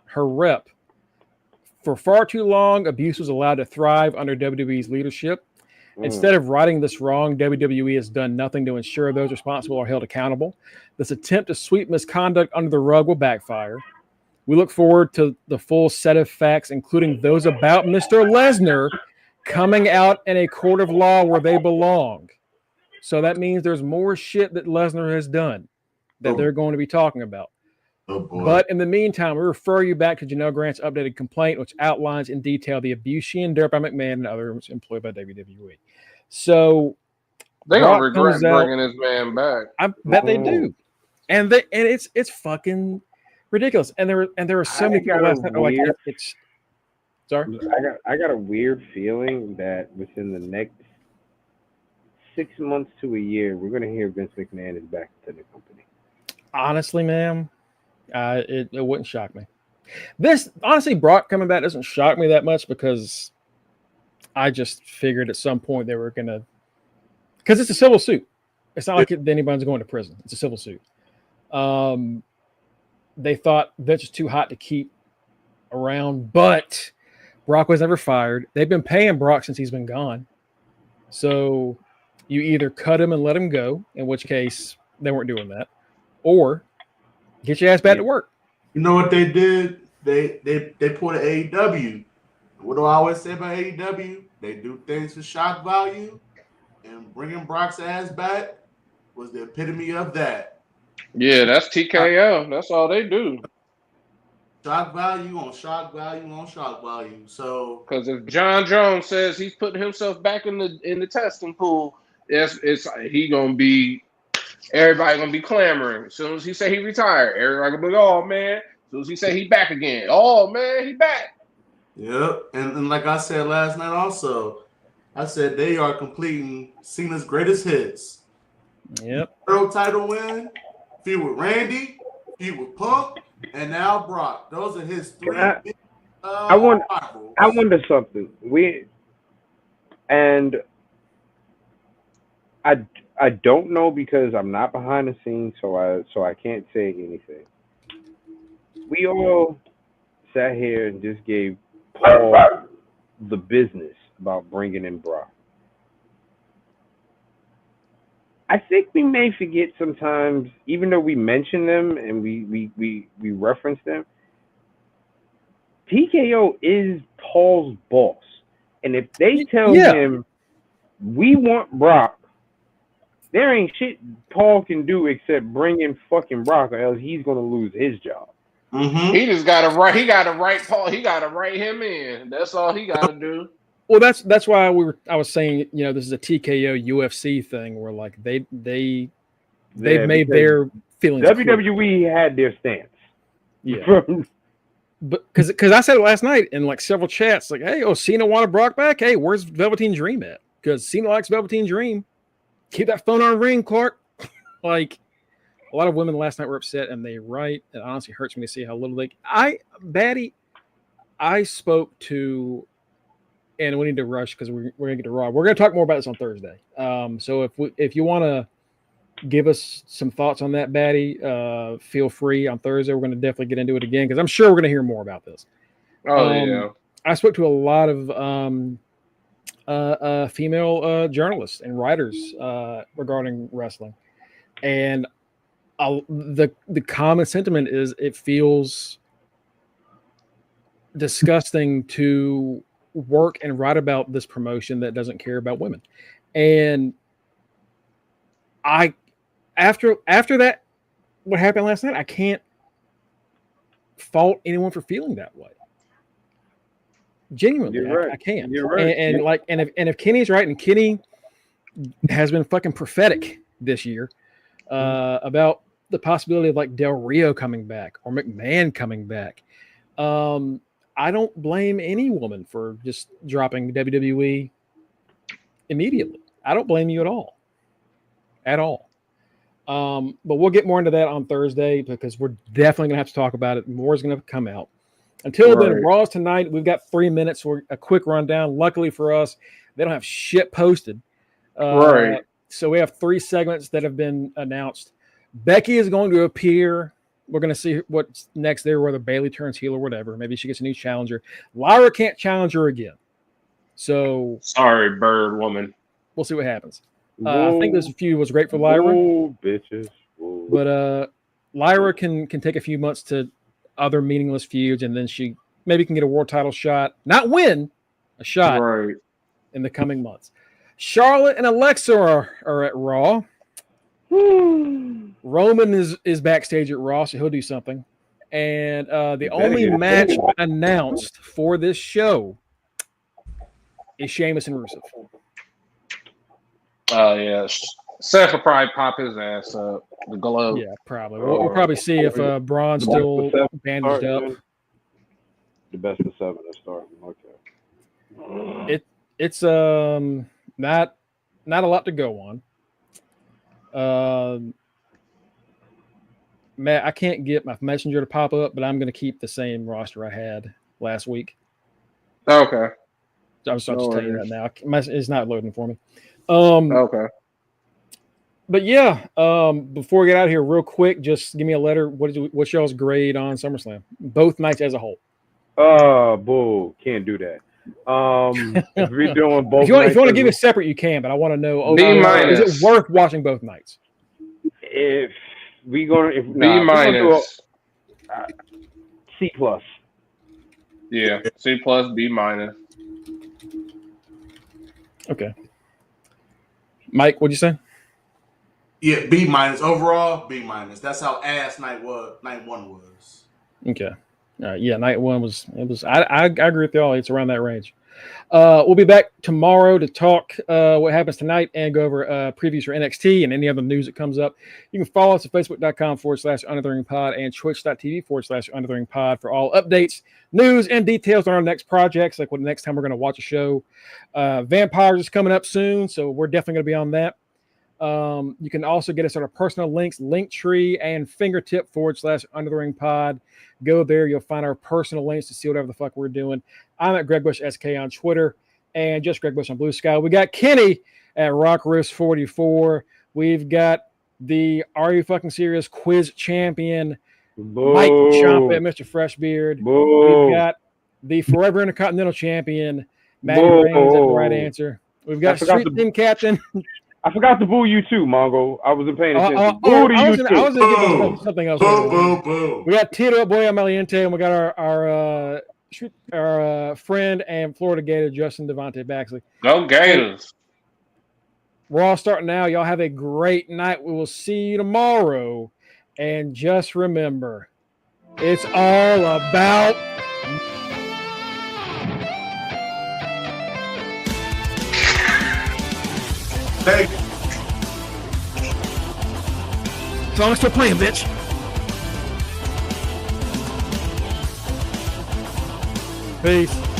her rep. For far too long, abuse was allowed to thrive under WWE's leadership. Instead of righting this wrong, WWE has done nothing to ensure those responsible are held accountable. This attempt to sweep misconduct under the rug will backfire. We look forward to the full set of facts, including those about Mr. Lesnar, coming out in a court of law where they belong. So that means there's more shit that Lesnar has done that they're going to be talking about. But in the meantime, we refer you back to Janel Grant's updated complaint, which outlines in detail the abuse she endured by McMahon and others employed by WWE. So they don't regret bringing this man back. I bet they do, and it's fucking ridiculous. And there are so many people last night like it's. Sorry, I got a weird feeling that within the next 6 months to a year, we're gonna hear Vince McMahon is back to the company. Honestly, ma'am. It wouldn't shock me. Brock coming back doesn't shock me that much because I just figured at some point they were gonna, because it's a civil suit. It's not like anybody's going to prison. It's a civil suit. They thought Vince was too hot to keep around, but Brock was never fired. They've been paying Brock since he's been gone. So you either cut him and let him go, in which case they weren't doing that, or get your ass back to work. You know what they did? They pulled an AEW. What do I always say about AEW? They do things for shock value, and bringing Brock's ass back was the epitome of that. Yeah, that's TKO. That's all they do. Shock value on shock value on shock value. So, Because if John Jones says he's putting himself back in the testing pool, he gonna be everybody gonna be clamoring. As soon as he say he retired, everybody gonna be oh man. As soon as he say he back again, oh man, he back. yep. And like I said last night, also, I said they are completing Cena's greatest hits. Yep. World title win, feud with Randy, feud with Punk, and now Brock. Those are his three. I wonder something. I don't know because I'm not behind the scenes, so I can't say anything. We all sat here and just gave Paul the business about bringing in Brock. I think we may forget sometimes, even though we mention them and we reference them, TKO is Paul's boss. And if they tell him, we want Brock, there ain't shit Paul can do except bring in fucking Brock, or else he's going to lose his job. Mm-hmm. He just got to write. He got to write Paul. He got to write him in. That's all he got to do. Well, that's why I was saying, this is a TKO UFC thing where like they've made their feelings. WWE had their stance. Yeah. But because I said it last night in like several chats, like, hey, Cena wanted Brock back. Hey, where's Velveteen Dream at? Because Cena likes Velveteen Dream. Keep that phone on ring, Clark. Like a lot of women last night were upset, and they're right. It honestly hurts me to see how little I spoke to. And we need to rush because we're going to get to Raw. We're going to talk more about this on Thursday. So if you want to give us some thoughts on that, Batty, feel free on Thursday. We're going to definitely get into it again because I'm sure we're going to hear more about this. Yeah. I spoke to a lot of female journalists and writers regarding wrestling, and the common sentiment is it feels disgusting to work and write about this promotion that doesn't care about women. And after that, what happened last night, I can't fault anyone for feeling that way. Genuinely, right. I can't. You're right. And if Kenny's right, and Kenny has been fucking prophetic this year about the possibility of like Del Rio coming back or McMahon coming back. I don't blame any woman for just dropping WWE immediately. I don't blame you at all. But we'll get more into that on Thursday because we're definitely going to have to talk about it. More is going to come out. Until then, Raw's tonight. We've got 3 minutes for a quick rundown. Luckily for us, they don't have shit posted. So we have 3 segments that have been announced. Becky is going to appear. We're going to see what's next there, whether Bayley turns heel or whatever. Maybe she gets a new challenger. Lyra can't challenge her again. So sorry, Bird Woman. We'll see what happens. I think this feud was great for Lyra. Whoa, bitches. Whoa. But Lyra can take a few months to other meaningless feuds, and then she maybe can get a world title shot. Not win, a shot in the coming months. Charlotte and Alexa are at Raw. Roman is backstage at Raw, so he'll do something. And the only match announced for this show is Sheamus and Rusev. Oh, yes. Seth will probably pop his ass up. The glow. Yeah, probably. We'll probably see if Braun's still bandaged up. The best of 7 is starting. Okay. It's not a lot to go on. Matt, I can't get my messenger to pop up, but I'm going to keep the same roster I had last week. Okay. I was just telling you that now. It's not loading for me. Okay. But yeah, before we get out of here, real quick, just give me a letter. What's y'all's grade on SummerSlam? Both nights as a whole. Boo. Can't do that. If we're doing both, if you want to give it separate, you can. But I want to know: B minus. Is it worth watching both nights? If we going, B minus. C plus. Yeah, C plus, B minus. Okay. Mike, what'd you say? Yeah, B minus overall. B minus. That's how ass night one was. Okay. All right. Yeah, night one was. It was. I agree with y'all. It's around that range. We'll be back tomorrow to talk what happens tonight and go over previews for NXT and any other news that comes up. You can follow us at facebook.com/UnderTheRingPod and twitch.tv/UnderTheRingPod for all updates, news, and details on our next projects, like what next time we're going to watch a show. Vampires is coming up soon, so we're definitely going to be on that. You can also get us on our personal links, Linktree and fingertip/UnderTheRingPod. Go there. You'll find our personal links to see whatever the fuck we're doing. I'm at Greg Bush SK on Twitter and just Greg Bush on Blue Sky. We got Kenny at RockRisk44. We've got the Are You Fucking Serious quiz champion, Mike Chomp at Mr. Freshbeard. We've got the Forever Intercontinental champion, Matty Reigns at the right answer. We've got Street Team Captain. I forgot to boo you too, Mongo. I wasn't paying attention. I was going to give something else. Boom. We got Tito Boy Amaliente, and we got our friend and Florida Gator, Justin Devontae Baxley. Go Gators. We're all starting now. Y'all have a great night. We will see you tomorrow. And just remember, it's all about... Thank you. As long as we're playing, bitch. Peace.